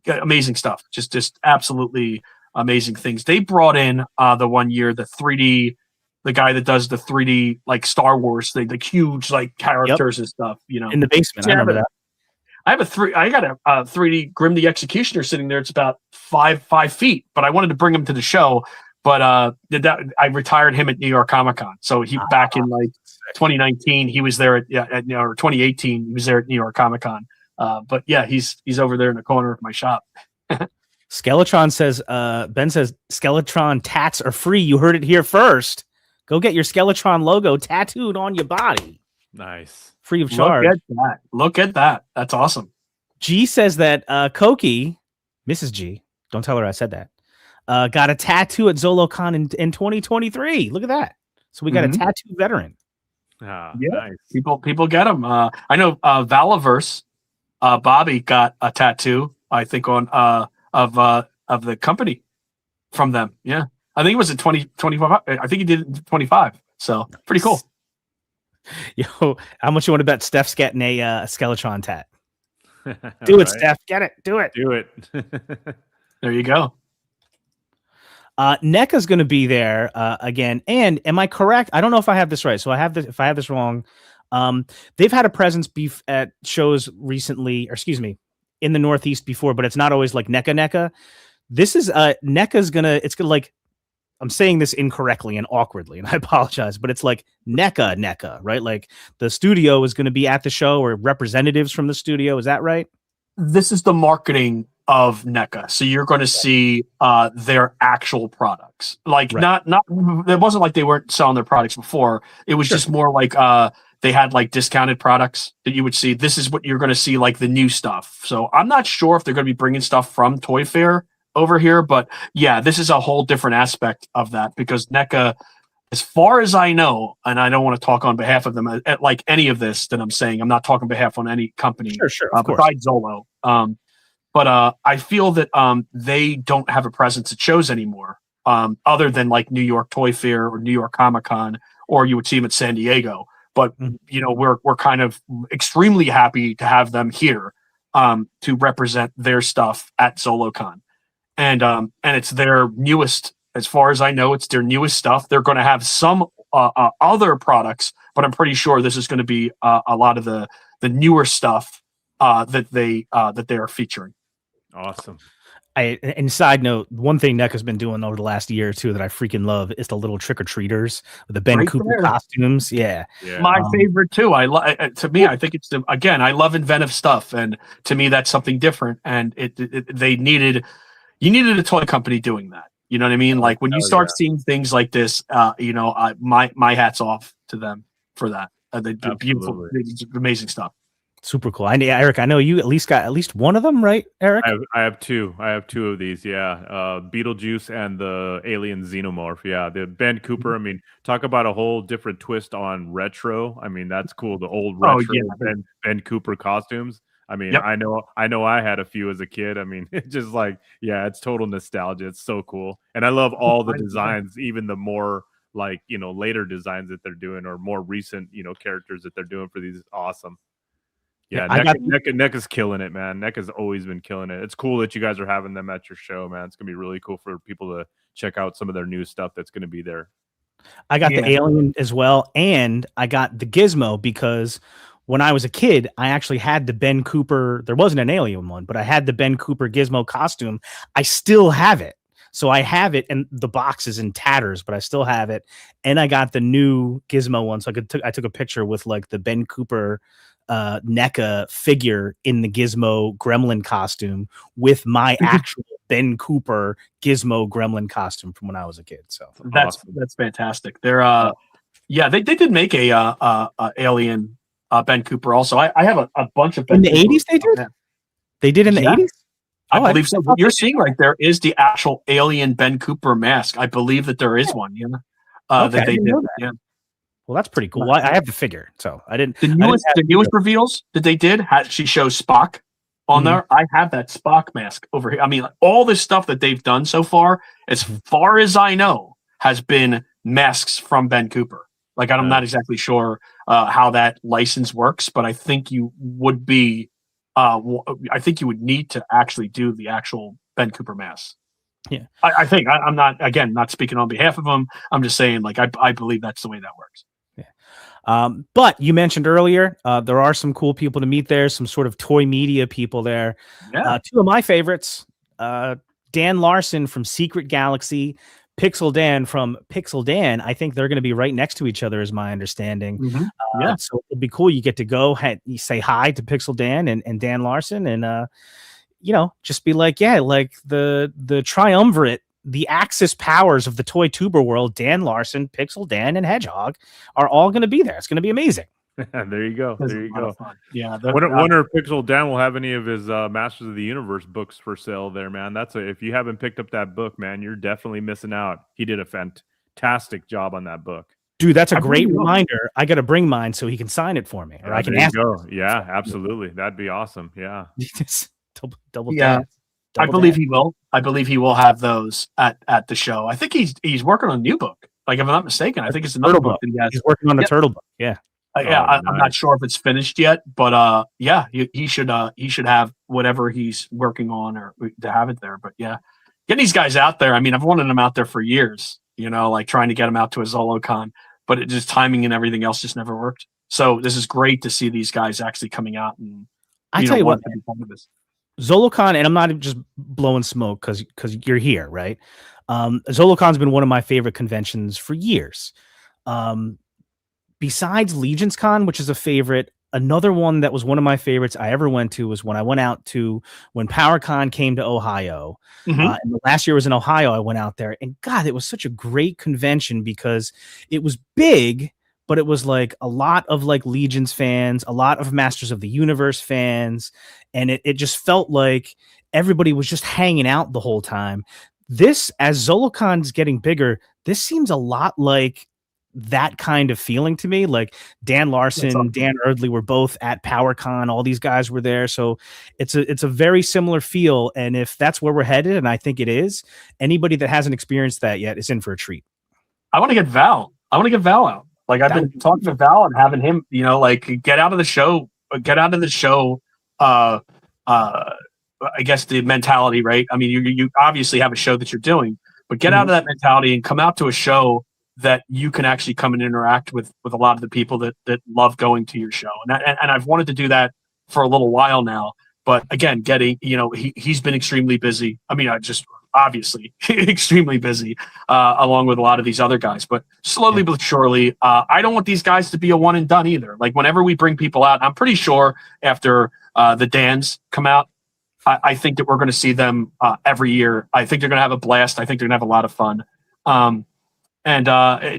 amazing stuff, just absolutely amazing things. They brought in the one year the 3D, the guy that does the 3D like Star Wars, the huge like characters and stuff, in the basement. I remember that. I got a 3D Grim the Executioner sitting there. It's about 5 feet, but I wanted to bring him to the show. But I retired him at New York Comic Con. So back in like 2019, he was there or 2018, he was there at New York Comic Con. But yeah, he's over there in the corner of my shop. Skeletron says, Ben says, Skeletron tats are free. You heard it here first. Go get your Skeletron logo tattooed on your body. Nice. Free of charge. Look at that. That's awesome. G says that Koki, Mrs. G, don't tell her I said that, got a tattoo at Zolocon in 2023. Look at that. So we got a tattoo veteran. Nice. People get them. I know Valaverse, Bobby got a tattoo, I think, on of the company from them. Yeah. I think it was at 25. I think he did it in 25. So pretty cool. Yo, how much you want to bet Steph's getting a Skeletron tat? Do it, Steph. Get it. Do it. Do it. There you go. NECA's going to be there again. And am I correct? I don't know if I have this right. So if I have this wrong, they've had a presence at shows recently, or excuse me, in the Northeast before, but it's not always like NECA. This is NECA's it's gonna like, I'm saying this incorrectly and awkwardly, and I apologize, but it's like NECA, right? Like the studio is going to be at the show, or representatives from the studio. Is that right? This is the marketing of NECA. So you're going to see their actual products. Like not it wasn't like they weren't selling their products before. It was just more like they had like discounted products that you would see. This is what you're going to see, like the new stuff. So I'm not sure if they're going to be bringing stuff from Toy Fair over here, but yeah, this is a whole different aspect of that, because NECA, as far as I know, and I don't want to talk on behalf of them at like any of this that I'm saying, I'm not talking on behalf on any company besides Zolo. But I feel that they don't have a presence at shows anymore, other than like New York Toy Fair or New York Comic Con, or you would see them at San Diego. But you know, we're kind of extremely happy to have them here. to represent their stuff at Zolocon, and it's their newest, as far as I know, it's their newest stuff. They're going to have some other products, but I'm pretty sure this is going to be a lot of the newer stuff that they are featuring. Awesome. And side note, one thing NECA's been doing over the last year or two that I freaking love is the little trick-or-treaters with the Ben Right Cooper there. costumes. Yeah. My favorite too. To me, I think it's again, I love inventive stuff, and to me, that's something different. And you needed a toy company doing that. You know what I mean? Like when you start seeing things like this, my hat's off to them for that. They do beautiful, amazing stuff. Super cool. Eric, I know you at least got at least one of them, right, Eric? I have two. I have two of these. Yeah, Beetlejuice and the Alien Xenomorph. Yeah, the Ben Cooper. I mean, talk about a whole different twist on retro. I mean, that's cool. The old retro Ben Cooper costumes. I mean, I know I had a few as a kid. I mean, it's just like, yeah, it's total nostalgia. It's so cool, and I love all the designs, even the more like later designs that they're doing, or more recent characters that they're doing for these. Awesome. Yeah, NECA's killing it, man. NECA's always been killing it. It's cool that you guys are having them at your show, man. It's gonna be really cool for people to check out some of their new stuff that's gonna be there. I got the Alien as well, and I got the Gizmo because when I was a kid, I actually had the Ben Cooper. There wasn't an Alien one, but I had the Ben Cooper Gizmo costume. I still have it. So I have it, and the box is in tatters, but I still have it. And I got the new Gizmo one, so I took a picture with like the Ben Cooper NECA figure in the Gizmo Gremlin costume with my actual Ben Cooper Gizmo Gremlin costume from when I was a kid. So that's fantastic. They're they did make a Alien Ben Cooper also. I have a bunch of Ben in the Cooper. 80s. They did. They did in the 80s. I believe so. What you're seeing right there is the actual Alien Ben Cooper mask. I believe that there is one. Yeah, that they did. Yeah. Well, that's pretty cool. Well, I have the figure, so I didn't. The newest reveals that they did, she shows Spock on there. I have that Spock mask over here. I mean, all this stuff that they've done so far, as far as I know, has been masks from Ben Cooper. Like, I'm not exactly sure how that license works, but I think you would be. I think you would need to actually do the actual Ben Cooper mask. Yeah, I think I'm not speaking on behalf of them. I'm just saying, like, I believe that's the way that works. But you mentioned earlier, there are some cool people to meet there, some sort of toy media people there. Yeah. Two of my favorites, Dan Larson from Secret Galaxy, Pixel Dan from Pixel Dan. I think they're going to be right next to each other, is my understanding. So it'd be cool. You get to go, you say hi to Pixel Dan and Dan Larson, and just be like, like the triumvirate, the Axis powers of the toy tuber world, Dan Larson, Pixel Dan, and Hedgehog, are all going to be there. It's going to be amazing. There you go. There you go. Yeah. Wonder if Pixel Dan will have any of his Masters of the Universe books for sale there, man. If you haven't picked up that book, man, you're definitely missing out. He did a fantastic job on that book. Dude, that's a great reminder. I got to bring mine so he can sign it for me, or I can ask him. Yeah, absolutely. That'd be awesome. Yeah. double yeah. I believe he will. I believe he will have those at the show. I think he's working on a new book. Like, if I'm not mistaken, I think it's another book that he has. He's working on the Turtle book. Yeah. I'm not sure if it's finished yet, but he should have whatever he's working on or to have it there. But yeah, get these guys out there. I mean, I've wanted them out there for years. Like trying to get them out to a Zolocon, but it just timing and everything else just never worked. So this is great to see these guys actually coming out and I tell you what. Zolocon, and I'm not just blowing smoke because you're here, right? Zolocon's been one of my favorite conventions for years. Besides Legion's Con, which is a favorite, another one that was one of my favorites I ever went to was when I went out to when PowerCon came to Ohio. And the last year was in Ohio. I went out there, and God, it was such a great convention because it was big, but it was like a lot of like Legion's fans, a lot of Masters of the Universe fans. And it just felt like everybody was just hanging out the whole time. This, as Zolocon's getting bigger, this seems a lot like that kind of feeling to me. Like Dan Larson, Dan Erdley were both at PowerCon. All these guys were there. So it's a very similar feel. And if that's where we're headed, and I think it is, anybody that hasn't experienced that yet is in for a treat. I want to get Val. out. Like, I've been talking to Val and having him, like get out of the show I guess the mentality, right? I mean, you obviously have a show that you're doing, but get out of that mentality and come out to a show that you can actually come and interact with a lot of the people that love going to your show. And I've wanted to do that for a little while now. But again, he's been extremely busy. I mean, obviously extremely busy, along with a lot of these other guys. But slowly but surely, I don't want these guys to be a one and done either. Like whenever we bring people out, I'm pretty sure after the Dans come out, I think that we're going to see them every year. I think they're going to have a blast. I think they're going to have a lot of fun. And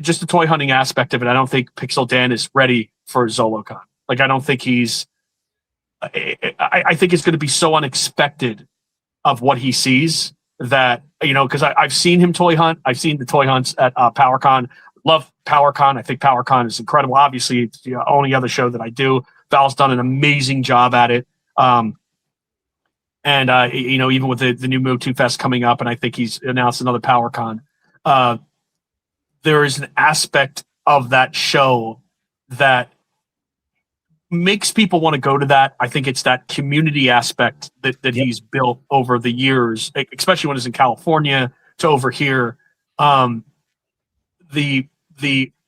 just the toy hunting aspect of it, I don't think Pixel Dan is ready for Zolocon. Like, I don't think he's. I think it's going to be so unexpected of what he sees that, because I've seen him toy hunt. I've seen the toy hunts at PowerCon. Love PowerCon. I think PowerCon is incredible. Obviously, it's the only other show that I do. Val's done an amazing job at it. And even with the new Motu Fest coming up, and I think he's announced another PowerCon. There is an aspect of that show that makes people want to go to that. I think it's that community aspect that he's built over the years, especially when it's in California to over here. The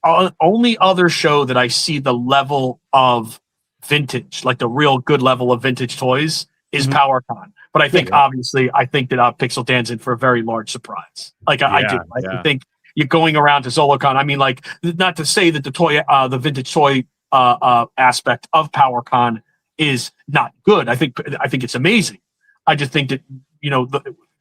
only other show that I see the level of vintage, like the real good level of vintage toys, is PowerCon. But I think obviously that Pixel Dan's in for a very large surprise. Like I do. I think you're going around to Zolocon. I mean, like, not to say that the vintage toy aspect of PowerCon is not good. I think it's amazing. I just think that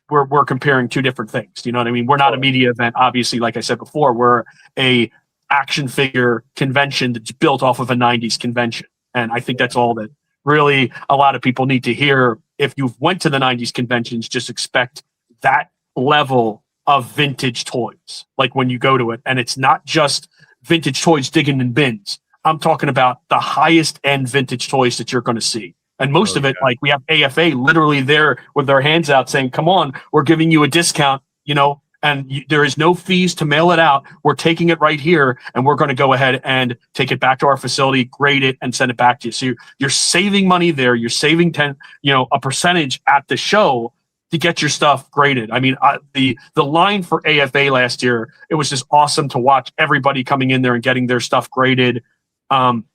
we're comparing two different things. You know what I mean? We're not a media event, obviously. Like I said before, we're a action figure convention that's built off of a '90s convention, and I think that's all that really a lot of people need to hear. If you've went to the '90s conventions, just expect that level of vintage toys. Like when you go to it, and it's not just vintage toys digging in bins. I'm talking about the highest end vintage toys that you're going to see. And most of it, like we have AFA literally there with their hands out saying, come on, we're giving you a discount, and there is no fees to mail it out. We're taking it right here, and we're going to go ahead and take it back to our facility, grade it, and send it back to you. So you're saving money there. You're saving a percentage at the show to get your stuff graded. I mean, the line for AFA last year, it was just awesome to watch everybody coming in there and getting their stuff graded. And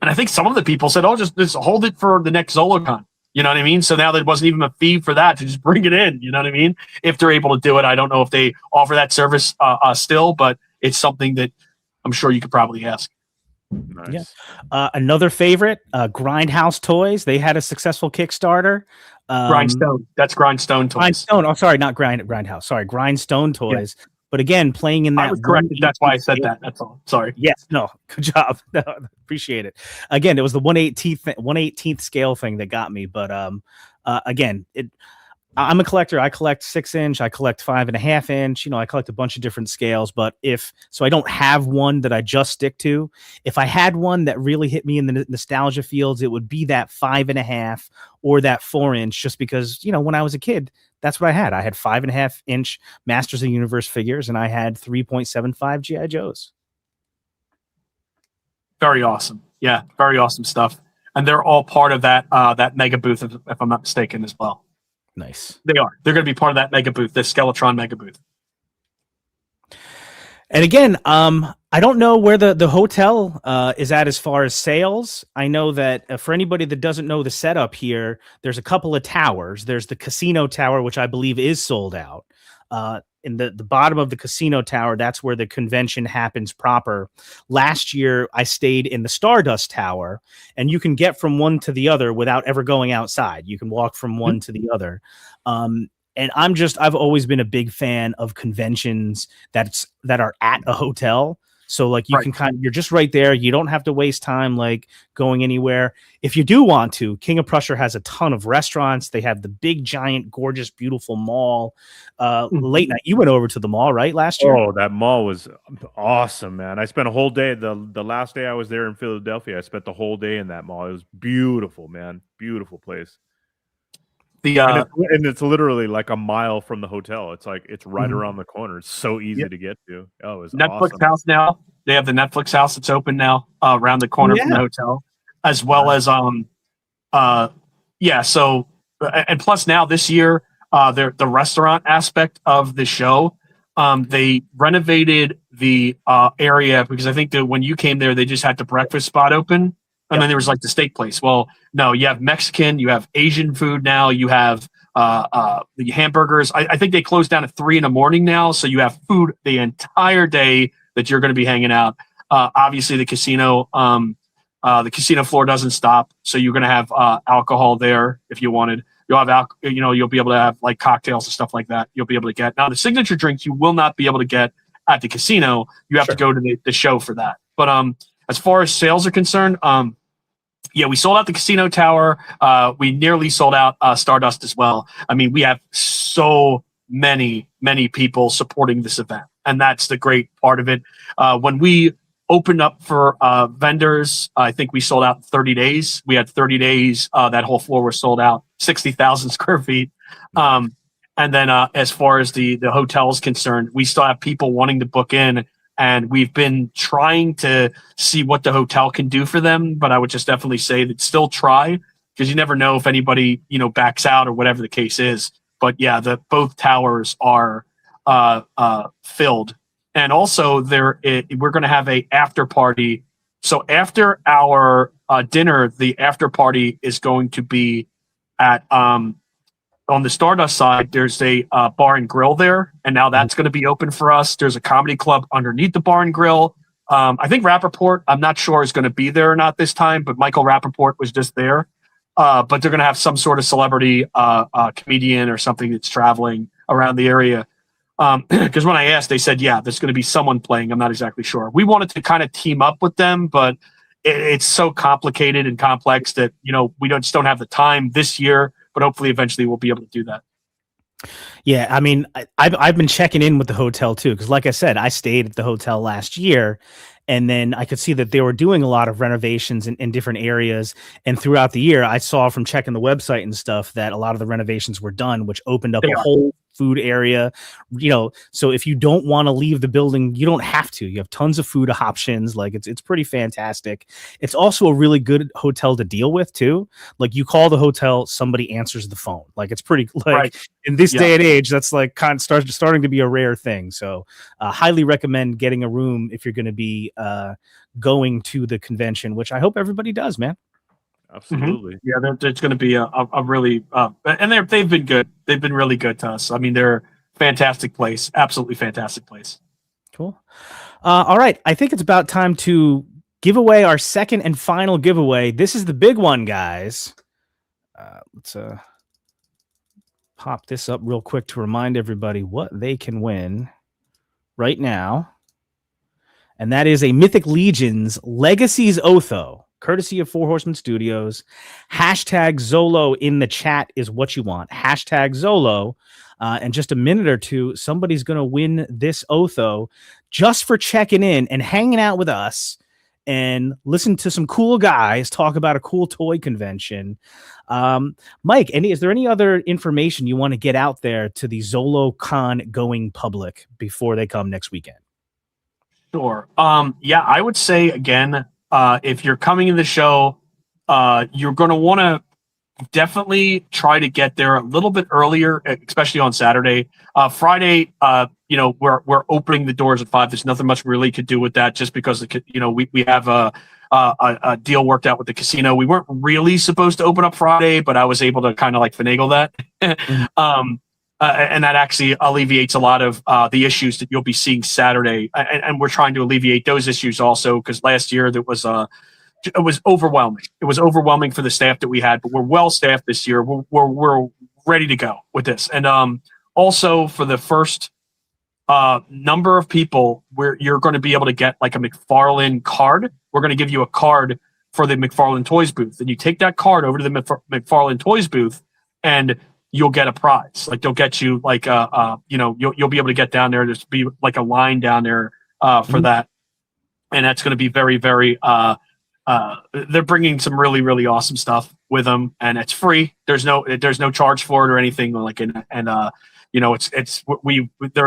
I think some of the people said, "Oh, just hold it for the next Zolocon." You know what I mean? So now there wasn't even a fee for that to just bring it in. You know what I mean? If they're able to do it, I don't know if they offer that service still, but it's something that I'm sure you could probably ask. Nice. Yeah. Another favorite, Grindhouse Toys. They had a successful Kickstarter. Grindstone. That's Grindstone Toys. Grindstone. Oh, sorry, not Grindhouse. Sorry, Grindstone Toys. Yeah. But again, playing in that. I was corrected. That's why I said that. That's all. Sorry. Yes. No. Good job. No, appreciate it. Again, it was the 1/18th scale thing that got me. But again, I'm a collector. I collect 6-inch. I collect 5.5 inch. I collect a bunch of different scales. But I don't have one that I just stick to. If I had one that really hit me in the nostalgia fields, it would be that 5.5 or that 4-inch. Just because when I was a kid, that's what I had. I had 5.5 inch Masters of the Universe figures, and I had 3.75 GI Joes. Very awesome. Yeah, very awesome stuff. And they're all part of that mega booth, if I'm not mistaken, as well. Nice. They are. They're going to be part of that mega booth, the Skeletron mega booth. And again, I don't know where the hotel is at as far as sales. I know that for anybody that doesn't know the setup here, there's a couple of towers. There's the casino tower, which I believe is sold out. In the bottom of the casino tower, that's where the convention happens proper. Last year, I stayed in the Stardust Tower, and you can get from one to the other without ever going outside. You can walk from one to the other. And I've always been a big fan of conventions that are at a hotel. So like you can you're just right there. You don't have to waste time like going anywhere. If you do want to, King of Prussia has a ton of restaurants. They have the big, giant, gorgeous, beautiful mall. Late night, you went over to the mall, right, last year? Oh, that mall was awesome, man. I spent a whole day. The last day I was there in Philadelphia, I spent the whole day in that mall. It was beautiful, man. Beautiful place. And it's literally like a mile from the hotel. It's like it's right around the corner. It's so easy to get to. Oh, it was Netflix awesome. house now. They have the Netflix house that's open now around the corner from the hotel, as well as So and plus now this year, the restaurant aspect of the show, they renovated the area, because I think that when you came there, they just had the breakfast spot open, and then there was like the steak place. Well, no, you have Mexican, you have Asian food now, you have the hamburgers. I think they closed down at 3 a.m. now, so you have food the entire day that you're going to be hanging out. Obviously, the casino floor doesn't stop, so you're going to have alcohol there if you wanted. You'll have you'll be able to have like cocktails and stuff like that. You'll be able to get. Now the signature drinks you will not be able to get at the casino. You have to go to the show for that. But as far as sales are concerned, yeah, we sold out the casino tower. We nearly sold out Stardust as well. I mean, we have so many people supporting this event, and that's the great part of it. When we opened up for vendors, I think we sold out in 30 days. We had 30 days. That whole floor was sold out, 60,000 square feet. And then as far as the hotel is concerned, we still have people wanting to book in, and we've been trying to see what the hotel can do for them. But I would just definitely say that still try, because you never know if anybody, backs out or whatever the case is. But yeah, both towers are filled. And also, we're going to have a after party. So after our dinner, the after party is going to be at on the Stardust side. There's a bar and grill there, and now that's going to be open for us. There's a comedy club underneath the bar and grill. I think Rappaport, I'm not sure, is going to be there or not this time, but Michael Rappaport was just there. But they're going to have some sort of celebrity comedian or something that's traveling around the area. Because when I asked, they said, yeah, there's going to be someone playing. I'm not exactly sure. We wanted to kind of team up with them, but it's so complicated and complex that, we just don't have the time this year, but hopefully eventually we'll be able to do that. Yeah, I mean, I've been checking in with the hotel too, because like I said, I stayed at the hotel last year, and then I could see that they were doing a lot of renovations in different areas. And throughout the year, I saw from checking the website and stuff that a lot of the renovations were done, which opened up a whole food area. So if you don't want to leave the building, you don't have to. You have tons of food options. Like it's pretty fantastic. It's also a really good hotel to deal with too. Like you call the hotel, somebody answers the phone. Like it's pretty in this day and age, that's like starting to be a rare thing. So highly recommend getting a room if you're going to be going to the convention, which I hope everybody does, man. Absolutely. Mm-hmm. Yeah, it's going to be a really and they've been good. They've been really good to us. I mean, they're a fantastic place. Absolutely fantastic place. Cool. All right. I think it's about time to give away our second and final giveaway. This is the big one, guys. Let's pop this up real quick to remind everybody what they can win right now. And that is a Mythic Legions Legacies Otho, courtesy of Four Horsemen Studios. Hashtag Zolo in the chat is what you want. Hashtag Zolo. In just a minute or two, somebody's going to win this Otho just for checking in and hanging out with us and listen to some cool guys talk about a cool toy convention. Mike, is there any other information you want to get out there to the Zolocon going public before they come next weekend? Sure. Yeah, I would say again, if you're coming to the show, you're going to want to definitely try to get there a little bit earlier, especially on Saturday. Friday, we're opening the doors at 5. There's nothing much really to do with that, just because we have a deal worked out with the casino. We weren't really supposed to open up Friday, but I was able to kind of like finagle that. And that actually alleviates a lot of the issues that you'll be seeing Saturday. And we're trying to alleviate those issues also, because last year it was overwhelming. It was overwhelming for the staff that we had, but we're well staffed this year. We're ready to go with this. And also for the first number of people, where you're going to be able to get like a McFarlane card. We're going to give you a card for the McFarlane Toys booth. And you take that card over to the McFarlane Toys booth, and you'll get a prize. Like they'll get you like you'll be able to get down there. There's be like a line down there for that, and that's going to be very, very. They're bringing some really, really awesome stuff with them, and it's free. There's no charge for it or anything. Like they're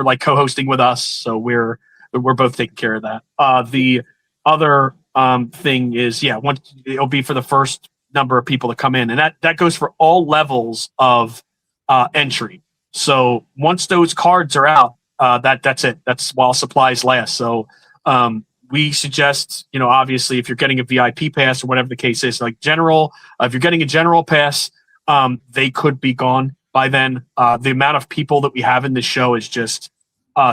like co-hosting with us, so we're both taking care of that. The other thing is, once it'll be for the first number of people to come in, and that goes for all levels of entry. So once those cards are out, that's it. That's while supplies last. So we suggest, obviously, if you're getting a VIP pass or whatever the case is, like general, if you're getting a general pass, they could be gone by then. The amount of people that we have in this show is just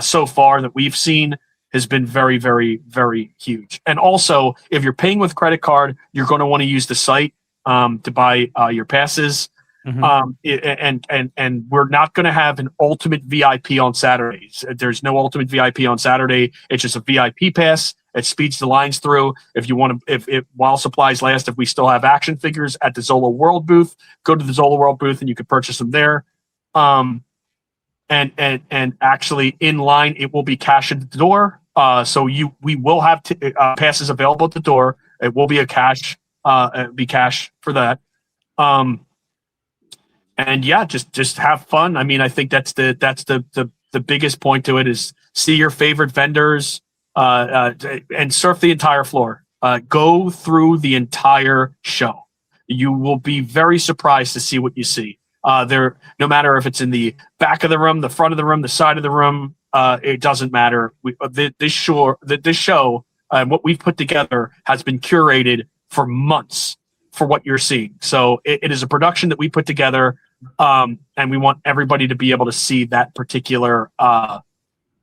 so far that we've seen has been very, very, very huge. And also, if you're paying with credit card, you're going to want to use the site to buy your passes. Mm-hmm. And we're not going to have an ultimate VIP on Saturdays. There's no ultimate VIP on Saturday. It's just a VIP pass. It speeds the lines through. If you want to, if while supplies last, if we still have action figures at the Zolo World booth, go to the Zolo World booth and you can purchase them there. And actually in line, it will be cash at the door. So we will have passes available at the door. It will be cash for that. And yeah, just have fun. I mean, I think that's the biggest point to it is see your favorite vendors and surf the entire floor. Go through the entire show. You will be very surprised to see what you see. No matter if it's in the back of the room, the front of the room, the side of the room, it doesn't matter. This show and what we've put together has been curated for months for what you're seeing. So it is a production that we put together, and we want everybody to be able to see that particular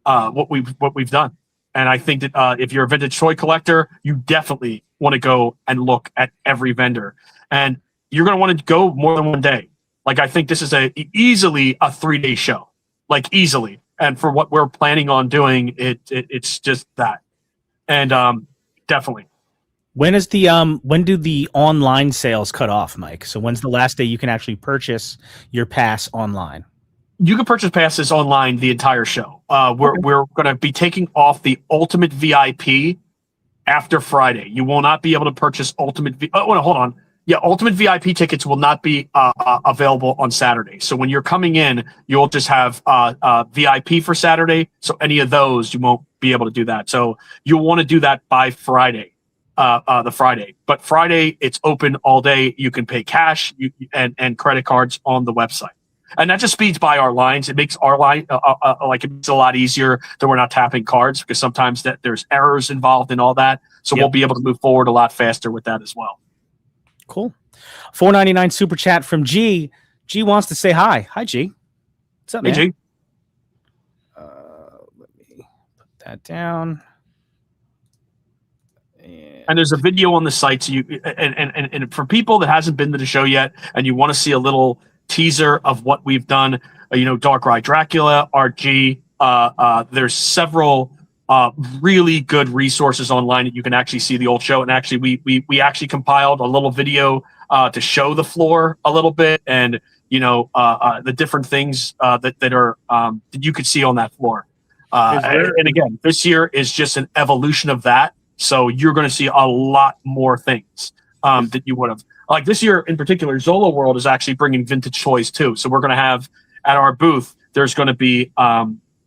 what we've done. And I think that if you're a vintage toy collector, you definitely want to go and look at every vendor, and you're going to want to go more than one day. Like, I think this is easily a 3-day show, like easily. And for what we're planning on doing, it's just that. And definitely. When do the online sales cut off, Mike? So when's the last day you can actually purchase your pass online? You can purchase passes online the entire show. We're going to be taking off the Ultimate VIP after Friday. You will not be able to purchase Ultimate hold on. Yeah, Ultimate VIP tickets will not be available on Saturday. So when you're coming in, you'll just have VIP for Saturday. So any of those, you won't be able to do that. So you'll want to do that by Friday, the Friday. But Friday, it's open all day. You can pay cash and credit cards on the website. And that just speeds by our lines. It makes our line it makes it a lot easier that we're not tapping cards, because sometimes there's errors involved in all that. So we'll be able to move forward a lot faster with that as well. Cool. $4.99 super chat from G. G wants to say hi. Hi, G. What's up, man? Hey, G. Let me put that down. And there's a video on the site. So and for people that hasn't been to the show yet, and you want to see a little teaser of what we've done, Dark Ride Dracula, RG. There's several really good resources online that you can actually see the old show. And actually, we actually compiled a little video to show the floor a little bit, and the different things that are that you could see on that floor. And again, this year is just an evolution of that. So you're going to see a lot more things that you would have. Like this year in particular, Zolo World is actually bringing vintage toys too. So we're going to have at our booth, there's going to be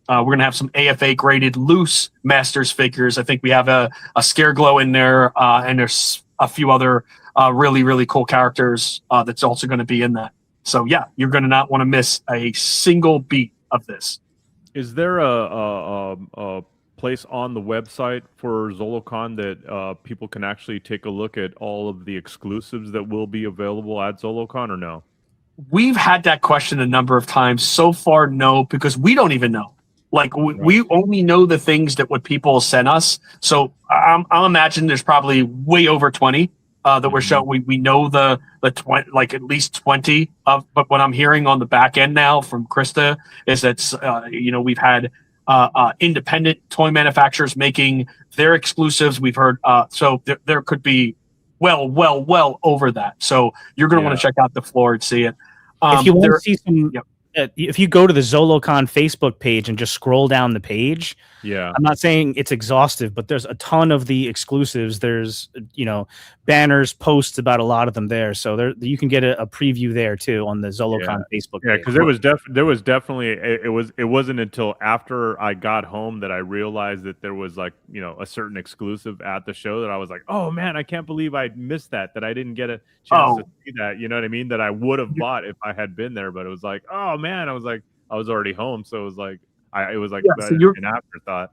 we're going to have some AFA graded loose Masters figures. I think we have a Scareglow in there, and there's a few other really, really cool characters that's also going to be in that. So yeah, you're going to not want to miss a single beat of this. Is there a place on the website for Zolocon that people can actually take a look at all of the exclusives that will be available at Zolocon, or no? We've had that question a number of times. So far, no, because we don't even know. Like we only know the things that what people send us. So I'll imagine there's probably way over 20 that we're showing. We know the 20, like at least 20 of. But what I'm hearing on the back end now from Krista is that we've had independent toy manufacturers making their exclusives. We've heard so there could be well over that. So you're going to want to check out the floor and see it. If you want to see some. if you go to the Zolocon Facebook page and just scroll down the page, Yeah. I'm not saying it's exhaustive, but there's a ton of the exclusives. There's, banners, posts about a lot of them there. So there you can get a preview there too on the Zolocon Facebook Yeah, page. because there was definitely it wasn't until after I got home that I realized that there was like a certain exclusive at the show that I was like, oh man, I can't believe I missed that I didn't get a chance to see that. You know what I mean? That I would have bought if I had been there, but it was like, oh man, I was already home, so it was like an afterthought.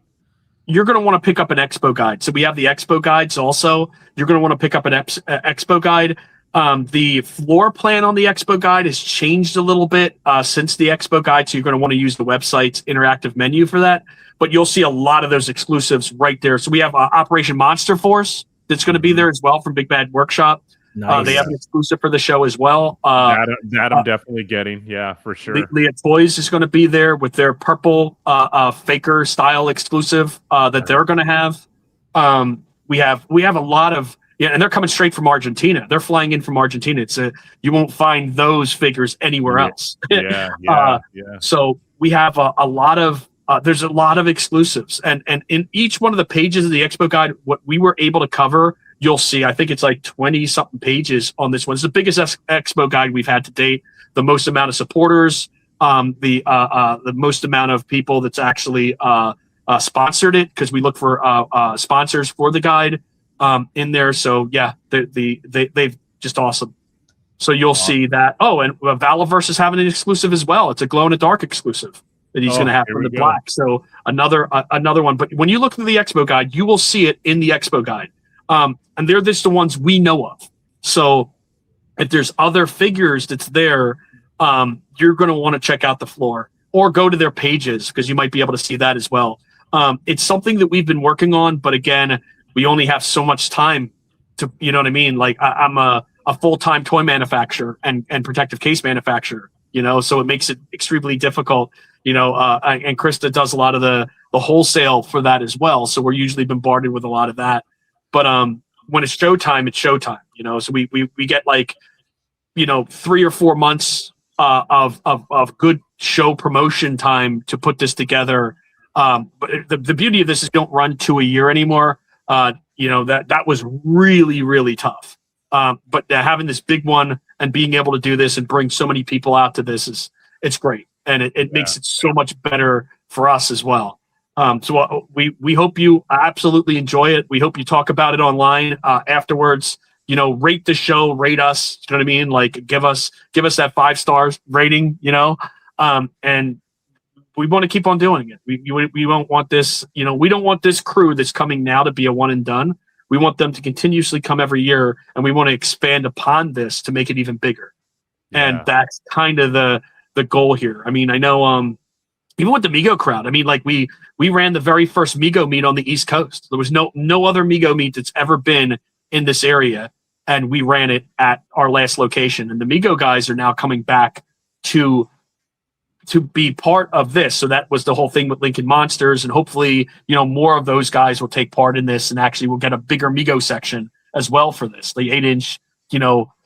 You're going to want to pick up an expo guide. So we have the expo guides also. You're going to want to pick up an expo guide. The floor plan on the expo guide has changed a little bit since the expo guide. So you're going to want to use the website's interactive menu for that. But you'll see a lot of those exclusives right there. So we have Operation Monster Force that's going to be there as well from Big Bad Workshop. Nice. They have an exclusive for the show as well. That I'm definitely getting. Yeah, for sure. Leah Toys is going to be there with their purple Faker style exclusive that they're going to have. We have a lot of and they're coming straight from Argentina. They're flying in from Argentina. You won't find those figures anywhere else. Yeah. So we have a lot of there's a lot of exclusives, and in each one of the pages of the expo guide, what we were able to cover. You'll see, I think it's like 20 something pages on this one. It's the biggest expo guide we've had to date. The most amount of supporters, the most amount of people that's actually sponsored it, because we look for sponsors for the guide in there. So yeah, they've just awesome. So you'll see that. Oh, and Valaverse is having an exclusive as well. It's a glow in the dark exclusive that he's going to have from the black. So another one. But when you look through the expo guide, you will see it in the expo guide. And they're just the ones we know of. So if there's other figures that's there, you're going to want to check out the floor or go to their pages, because you might be able to see that as well. It's something that we've been working on, but again, we only have so much time to, you know what I mean? Like I'm a full-time toy manufacturer and protective case manufacturer, so it makes it extremely difficult, and Krista does a lot of the wholesale for that as well. So we're usually bombarded with a lot of that. But when it's showtime, it's showtime, So we get 3 or 4 months of good show promotion time to put this together. But the beauty of this is don't run to a year anymore. That was really, really tough. But having this big one and being able to do this and bring so many people out to this it's great, and it makes it so much better for us as well. So we hope you absolutely enjoy it. We hope you talk about it online afterwards. Rate the show, rate us. You know what I mean? Like give us that 5 stars rating. And we want to keep on doing it. We don't want this. We don't want this crew that's coming now to be a one and done. We want them to continuously come every year, and we want to expand upon this to make it even bigger. Yeah. And that's kind of the goal here. I mean, I know. Even with the Mego crowd, I mean, like we ran the very first Mego meet on the East Coast. There was no other Mego meet that's ever been in this area, and we ran it at our last location. And the Mego guys are now coming back to be part of this. So that was the whole thing with Lincoln Monsters, and hopefully, more of those guys will take part in this, and actually we'll get a bigger Mego section as well for this, the 8-inch,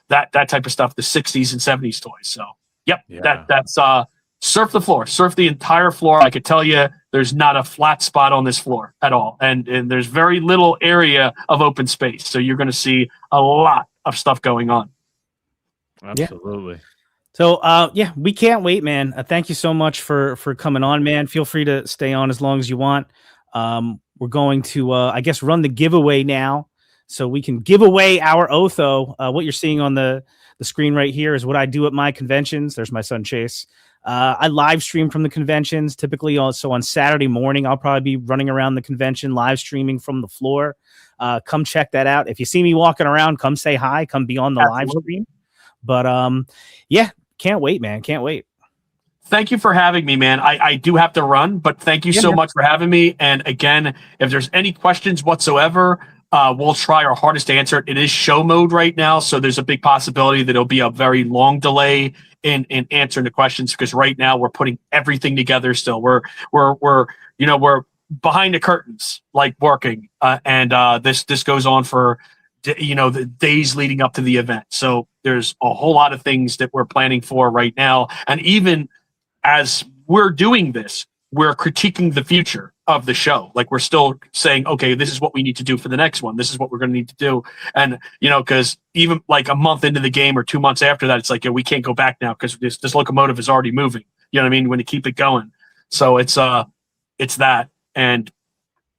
that type of stuff, the 60s and 70s toys. So, yep, yeah. That's surf the floor, surf the entire floor. I could tell you there's not a flat spot on this floor at all. And there's very little area of open space. So you're going to see a lot of stuff going on. Absolutely. Yeah. So, we can't wait, man. Thank you so much for coming on, man. Feel free to stay on as long as you want. We're going to, run the giveaway now, so we can give away our Otho. What you're seeing on the screen right here is what I do at my conventions. There's my son, Chase. I live stream from the conventions, typically also on Saturday morning. I'll probably be running around the convention, live streaming from the floor. Come check that out. If you see me walking around, come say hi, come be on the live stream. But can't wait, man. Can't wait. Thank you for having me, man. I do have to run, but thank you so much for having me. And again, if there's any questions whatsoever, we'll try our hardest to answer it. It is show mode right now, so there's a big possibility that it'll be a very long delay in answering the questions, because right now we're putting everything together still. We're behind the curtains, like working, and this goes on for the days leading up to the event. So there's a whole lot of things that we're planning for right now, and even as we're doing this, we're critiquing the future of the show. Like we're still saying, okay, this is what we need to do for the next one. This is what we're going to need to do. And, because even like a month into the game or 2 months after that, it's like, we can't go back now because this locomotive is already moving. You know what I mean? We're going to keep it going. So it's that. And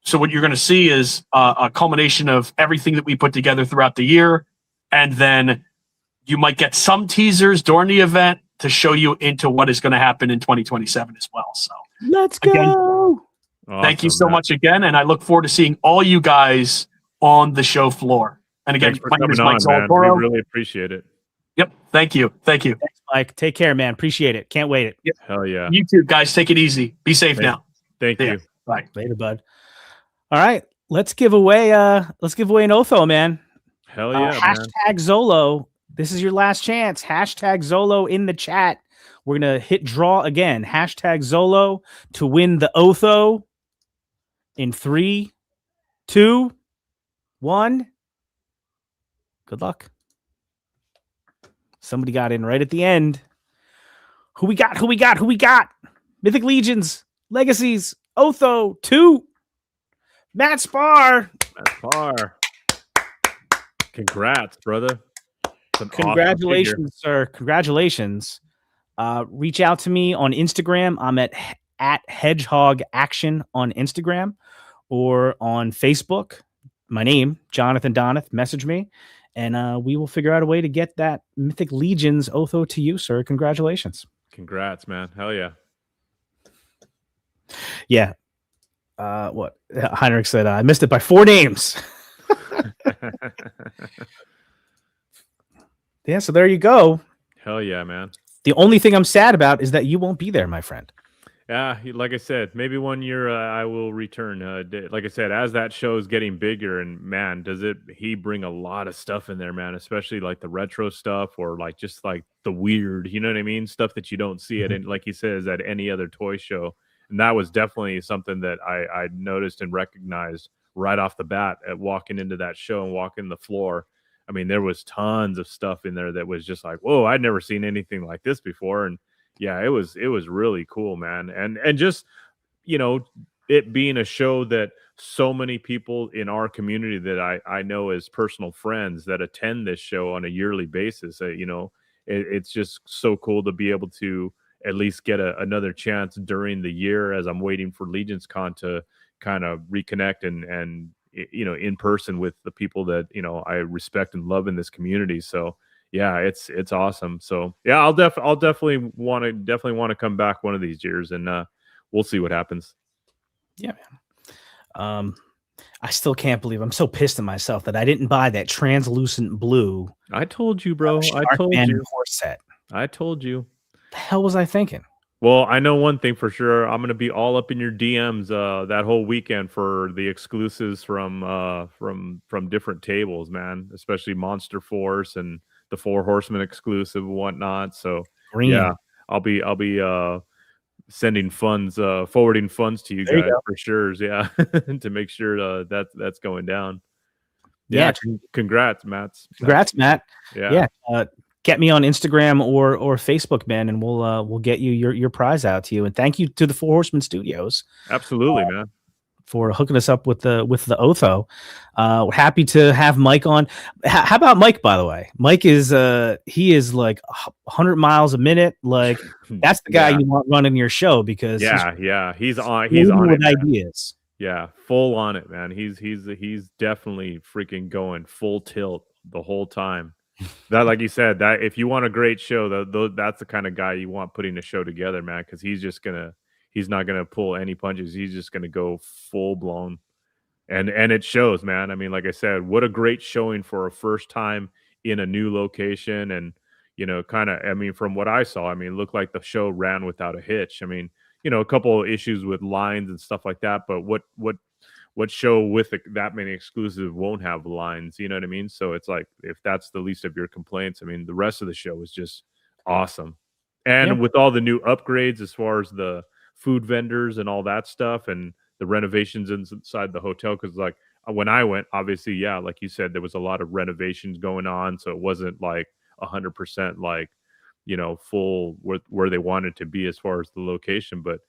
so what you're going to see is a culmination of everything that we put together throughout the year. And then you might get some teasers during the event to show you into what is going to happen in 2027 as well. So Let's go. Again, thank you so much again. And I look forward to seeing all you guys on the show floor. And again, Thanks for my name is coming Mike on, man. Zolotorow. We really appreciate it. Yep. Thank you. Thank you. Thanks, Mike. Take care, man. Appreciate it. Can't wait it. Yep. Hell yeah. You too, guys. Take it easy. Be safe now. Thank you. Bye. Later, bud. All right. Let's give away an Otho, man. Hell yeah, man. Hashtag Zolo. This is your last chance. Hashtag Zolo in the chat. We're going to hit draw again. Hashtag Zolo to win the Otho in 3, 2, 1. Good luck. Somebody got in right at the end. Who we got? Mythic Legions, Legacies, Otho 2. Matt Spar. Congrats, brother. Congratulations, sir. Congratulations. Reach out to me on Instagram. I'm at Hedgehog Action on Instagram or on Facebook. My name, Jonathan Donath. Message me, and we will figure out a way to get that Mythic Legions Otho to you, sir. Congratulations. Congrats, man. Hell yeah. Yeah. What Heinrich said, I missed it by 4 names. Yeah, so there you go. Hell yeah, man. The only thing I'm sad about is that you won't be there, my friend. Yeah, like I said, maybe one year I will return. Like I said, as that show is getting bigger, and man, he bring a lot of stuff in there, man, especially like the retro stuff or like just like the weird, you know what I mean? Stuff that you don't see it, and like he says, at any other toy show. And that was definitely something that I noticed and recognized right off the bat at walking into that show and walking the floor. I mean, there was tons of stuff in there that was just like, whoa, I'd never seen anything like this before. And yeah, it was really cool, man. And just, it being a show that so many people in our community that I know as personal friends that attend this show on a yearly basis, it's just so cool to be able to at least get another chance during the year as I'm waiting for Legions Con to kind of reconnect and in person with the people that I respect and love in this community. So yeah, it's awesome. So yeah, I'll definitely want to come back one of these years, and we'll see what happens. Yeah, man. I still can't believe I'm so pissed at myself that I didn't buy that translucent blue. I told you, bro. I told you. Horse set. I told you. The hell was I thinking? Well, I know one thing for sure. I'm going to be all up in your DMs that whole weekend for the exclusives from different tables, man. Especially Monster Force and the 4 Horsemen exclusive and whatnot. So Green. Yeah, I'll be sending funds, forwarding funds to you guys for sure. Yeah, to make sure that's going down. Yeah. Congrats, Matt. Congrats, Matt. Yeah. Get me on Instagram or Facebook, man, and we'll get you your prize out to you. And thank you to the 4 Horsemen Studios. Absolutely, man, for hooking us up with the Otho. We're happy to have Mike on. How about Mike, by the way? Mike is he is like 100 miles a minute. Like that's the guy you want running your show because he's on with ideas. Yeah, full on it, man. He's definitely freaking going full tilt the whole time. That, like you said, that if you want a great show, that's the kind of guy you want putting a show together, man, because he's not gonna pull any punches. He's just gonna go full blown, and it shows, man. I mean, like I said, what a great showing for a first time in a new location, and from what I saw, it looked like the show ran without a hitch. I mean, a couple of issues with lines and stuff like that, but what show with that many exclusive won't have lines? You know what I mean? So it's like, if that's the least of your complaints, the rest of the show is just awesome. And with all the new upgrades as far as the food vendors and all that stuff and the renovations inside the hotel, because like when I went, obviously, yeah, like you said, there was a lot of renovations going on. So it wasn't like 100% like, full where they want it to be as far as the location. But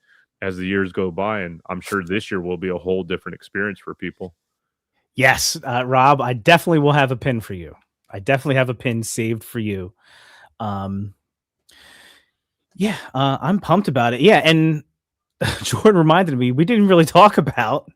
as the years go by, and I'm sure this year will be a whole different experience for people. Yes, Rob, I definitely will have a pin for you. I definitely have a pin saved for you. Yeah, I'm pumped about it. Yeah, and Jordan reminded me we didn't really talk about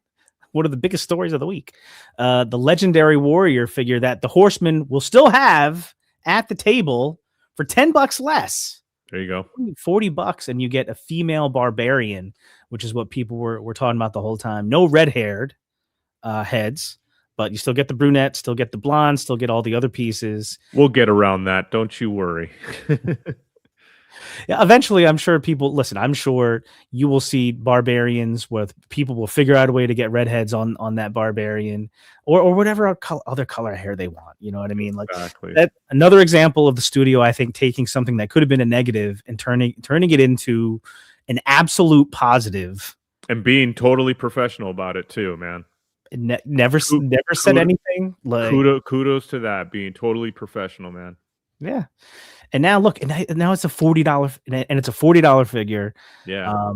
one of the biggest stories of the week. The legendary warrior figure that the Horsemen will still have at the table for $10 less. There you go. $40 and you get a female barbarian, which is what people were talking about the whole time. No red-haired heads, but you still get the brunette, still get the blonde, still get all the other pieces. We'll get around that. Don't you worry. Yeah, eventually, I'm sure people listen. I'm sure you will see barbarians where people will figure out a way to get redheads on that barbarian or whatever other color hair they want. You know what I mean? Like exactly. that. Another example of the studio, I think, taking something that could have been a negative and turning it into an absolute positive, and being totally professional about it too, man. Never said anything. Like kudos to that, being totally professional, man. Yeah. And now look, and now it's a $40 and it's a $40 figure. Yeah.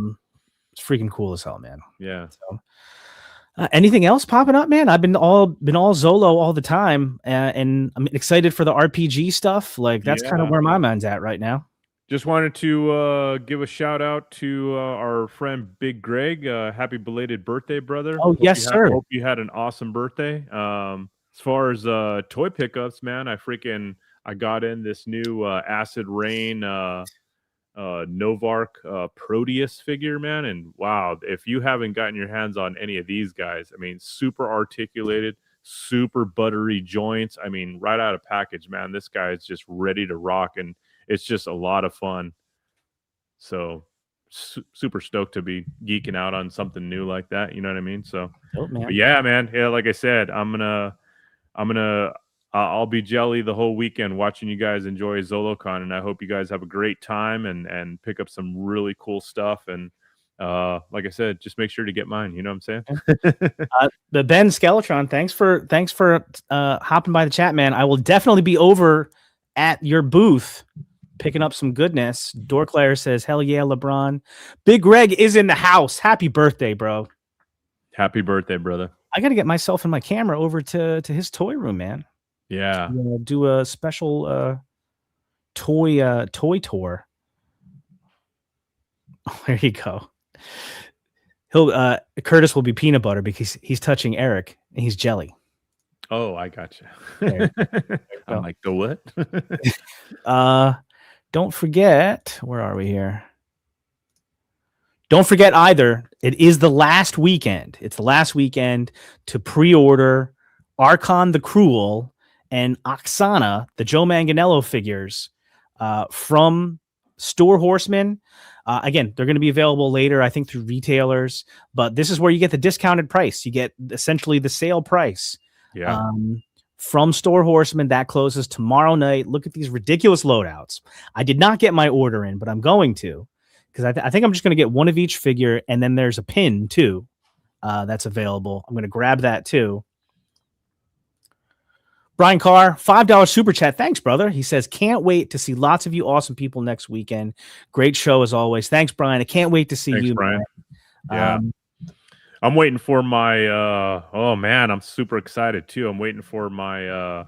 It's freaking cool as hell, man. Yeah. So, anything else popping up, man? I've been all Zolo all the time, and I'm excited for the RPG stuff. Like that's kind of where my mind's at right now. Just wanted to give a shout out to our friend Big Greg. Happy belated birthday, brother. Oh, yes, sir. Hope you had an awesome birthday. As far as toy pickups, man, I got in this new Acid Rain Novark Proteus figure, man. And wow, if you haven't gotten your hands on any of these guys, I mean, super articulated, super buttery joints. I mean, right out of package, man. This guy is just ready to rock, and it's just a lot of fun. So super stoked to be geeking out on something new like that. You know what I mean? So, man. Yeah, man. Yeah, like I said, I'll be jelly the whole weekend watching you guys enjoy Zolocon, and I hope you guys have a great time and pick up some really cool stuff. And like I said, just make sure to get mine. You know what I'm saying? The Ben Skeletron, thanks for hopping by the chat, man. I will definitely be over at your booth picking up some goodness. Dorklayer says, "Hell yeah, LeBron." Big Greg is in the house. Happy birthday, bro. Happy birthday, brother. I got to get myself and my camera over to his toy room, man. Yeah. Do a special toy tour. Oh, there you go. Curtis will be peanut butter because he's touching Eric and he's jelly. Oh, I got you. I'm like, the what? Don't forget, where are we here? Don't forget either, it is the last weekend. It's the last weekend to pre-order Archon the Cruel and Oksana, the Joe Manganiello figures from Store Horsemen. Again, they're going to be available later, I think, through retailers. But this is where you get the discounted price. You get essentially the sale price. Yeah. From Store Horsemen. That closes tomorrow night. Look at these ridiculous loadouts. I did not get my order in, but I'm going to, because I think I'm just going to get one of each figure, and then there's a pin too that's available. I'm going to grab that too. Brian Carr, $5 super chat. Thanks, brother. He says, "Can't wait to see lots of you awesome people next weekend. Great show as always." Thanks, Brian. I can't wait to see you, Brian. Yeah. I'm waiting for my oh man, I'm super excited too. I'm waiting for my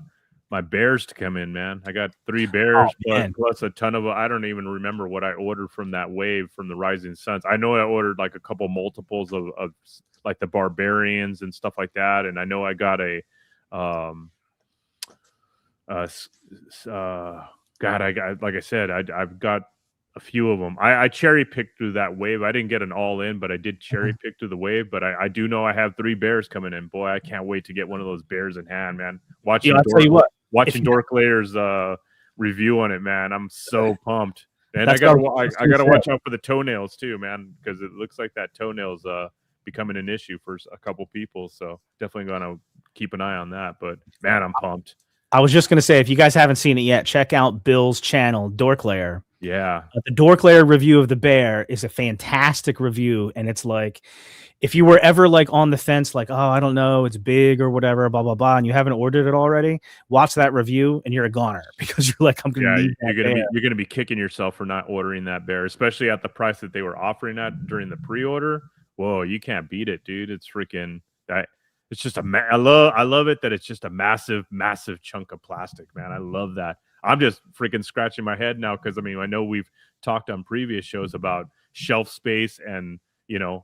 my bears to come in, man. I got 3 bears plus a ton of, I don't even remember what I ordered from that wave from the Rising Suns. I know I ordered like a couple multiples of like the barbarians and stuff like that, and I know I got a God, I got, like I said, I've got a few of them. I cherry picked through that wave. I didn't get an all in, but I did cherry pick through the wave. But I do know I have 3 bears coming in. Boy, I can't wait to get one of those bears in hand, man. Watching Dorklayer's review on it, man. I'm so pumped. And I gotta watch out for the toenails too, man, because it looks like that toenail's becoming an issue for a couple people. So definitely gonna keep an eye on that. But man, I'm pumped. I was just gonna say, if you guys haven't seen it yet, check out Bill's channel, Dorklayer. Yeah. The Dork Lair review of the bear is a fantastic review, and it's like, if you were ever like on the fence, like, oh, I don't know, it's big or whatever, blah blah blah, and you haven't ordered it already, watch that review and you're a goner because you're like, I'm gonna need that bear. You're gonna be kicking yourself for not ordering that bear, especially at the price that they were offering at during the pre-order. Whoa, you can't beat it, dude. It's freaking that. It's just I love it that it's just a massive chunk of plastic, man. I love that. I'm just freaking scratching my head now because I mean I know we've talked on previous shows about shelf space and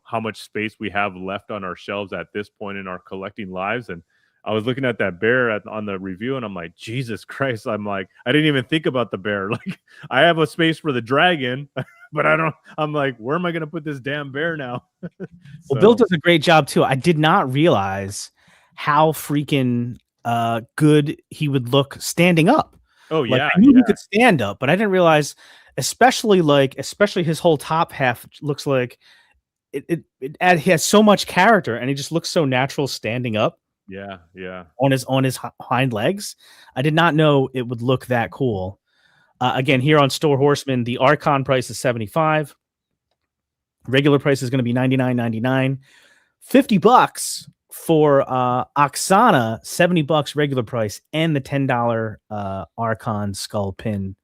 how much space we have left on our shelves at this point in our collecting lives. And I was looking at that bear on the review and I'm like, Jesus Christ. I'm like, I didn't even think about the bear. Like I have a space for the dragon, but I'm like, where am I going to put this damn bear now? Well, Bill does a great job too. I did not realize how freaking good he would look standing up. Oh like, yeah. I knew he could stand up, but I didn't realize, especially his whole top half looks like it has so much character, and he just looks so natural standing up. Yeah, on his hind legs. I did not know it would look that cool. Again, here on Store Horseman, the Archon price is $75. Regular price is going to be $99.99. $50 for Oksana, $70 regular price, and the $10 Archon skull pin.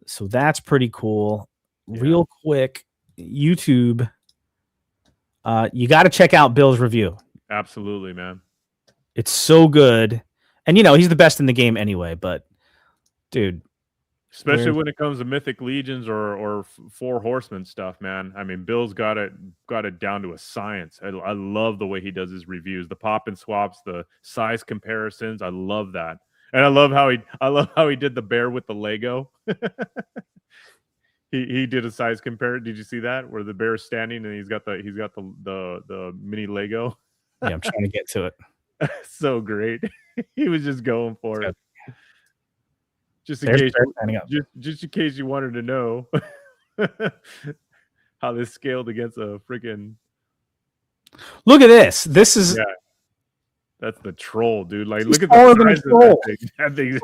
So that's pretty cool. Yeah. Real quick, YouTube. You got to check out Bill's review. Absolutely, man. It's so good. And, he's the best in the game anyway, but, dude. Especially when it comes to Mythic Legions or Four Horsemen stuff, man. I mean, Bill's got it down to a science. I love the way he does his reviews. The pop and swaps, the size comparisons. I love that. And I love how he did the bear with the Lego. He did a size compare. Did you see that where the bear is standing and he's got the mini Lego? Yeah, I'm trying to get to it. So great. He was just going for it. Just in case you wanted to know how this scaled against a freaking. Look at this. This is that's the troll, dude. Like, look at the size of that thing.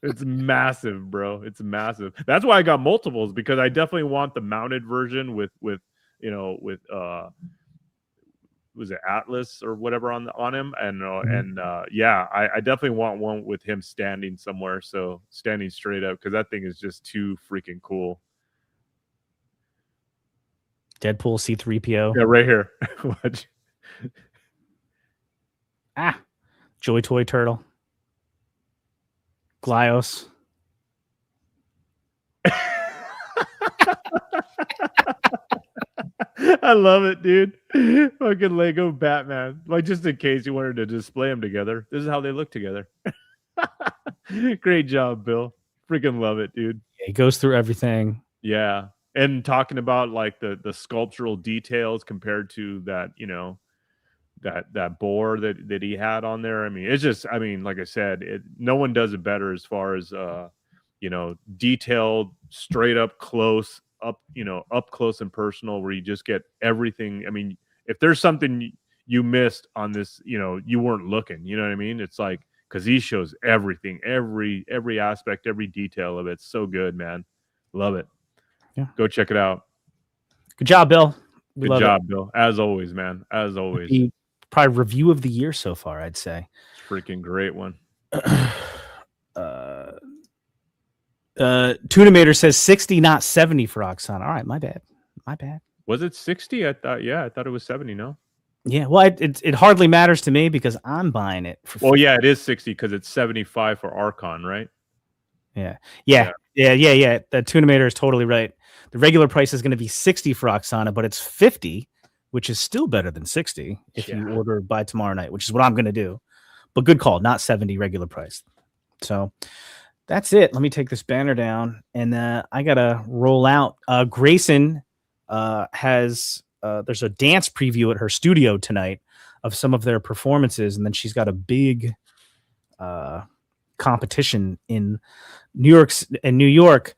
It's massive, bro. It's massive. That's why I got multiples, because I definitely want the mounted version with was it Atlas or whatever on him, and I definitely want one with him standing somewhere, so standing straight up, because that thing is just too freaking cool. Deadpool C-3PO. Yeah, right here. Watch. Joy Toy Turtle. Glyos. I love it, dude. Fucking Lego Batman. Like, just in case you wanted to display them together, this is how they look together. Great job, Bill. Freaking love it, dude. Yeah, he goes through everything. Yeah. And talking about like the sculptural details compared to that, that boar that he had on there. I mean, it's just, like I said, no one does it better as far as detailed, straight up close, up close and personal, where you just get everything. I mean, if there's something you missed on this, you weren't looking, you know what I mean? It's like, because he shows everything, every aspect, every detail of it. It's so good, man. Love it. Yeah. Go check it out. Good job, Bill. Good job, Bill. As always, man. As always. Probably review of the year so far, I'd say. Freaking great one. Tunamator says 60, not 70 for Oksana. All right, my bad. Was it 60? I thought it was 70. No. Yeah, well, it hardly matters to me because I'm buying it for. Well, yeah, it is 60 because it's 75 for Archon, right? Yeah. The Tunamator is totally right. The regular price is going to be 60 for Oksana, but it's 50, which is still better than 60 if you order by tomorrow night, which is what I'm going to do. But good call, not 70 regular price. So that's it. Let me take this banner down, and I got to roll out. Grayson has there's a dance preview at her studio tonight of some of their performances, and then she's got a big competition in New York,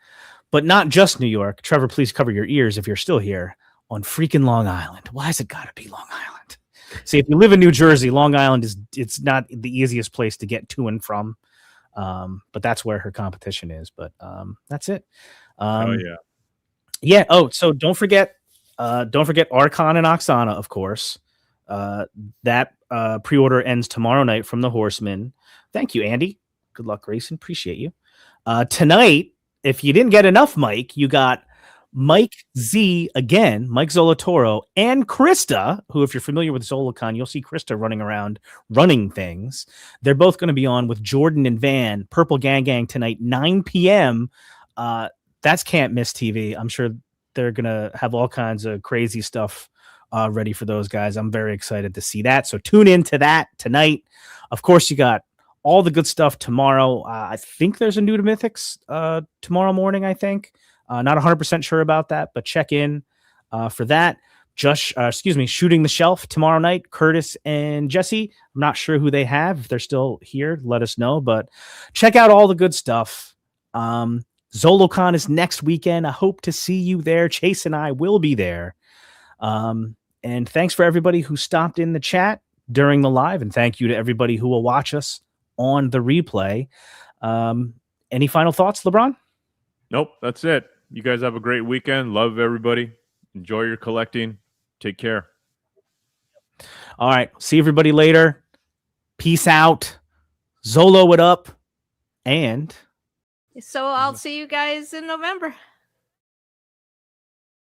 but not just New York. Trevor, please cover your ears if you're still here. On freaking Long Island. Why has it got to be Long Island? See, if you live in New Jersey, Long Island it's not the easiest place to get to and from. But that's where her competition is. But that's it. Oh yeah. Yeah. Oh, so don't forget Archon and Oksana, of course. That pre-order ends tomorrow night from the Horsemen. Thank you, Andy. Good luck, Grayson. Appreciate you. Tonight, if you didn't get enough Mike, you got Mike Z again, Mike Zolotorow, and Krista, who, if you're familiar with Zolocon, you'll see Krista running around running things. They're both going to be on with Jordan and Van, Purple Gang Gang tonight, 9 p.m. That's Can't Miss TV. I'm sure they're going to have all kinds of crazy stuff ready for those guys. I'm very excited to see that. So tune into that tonight. Of course, you got all the good stuff tomorrow. I think there's a new to Mythics tomorrow morning, I think. Not 100% sure about that, but check in for that. Shooting the Shelf tomorrow night. Curtis and Jesse. I'm not sure who they have. If they're still here, let us know. But check out all the good stuff. Zolocon is next weekend. I hope to see you there. Chase and I will be there. And thanks for everybody who stopped in the chat during the live. And thank you to everybody who will watch us on the replay. Any final thoughts, LeBron? Nope, that's it. You guys have a great weekend. Love everybody. Enjoy your collecting. Take care. All right. See everybody later. Peace out. Zolo it up. And So I'll see you guys in November.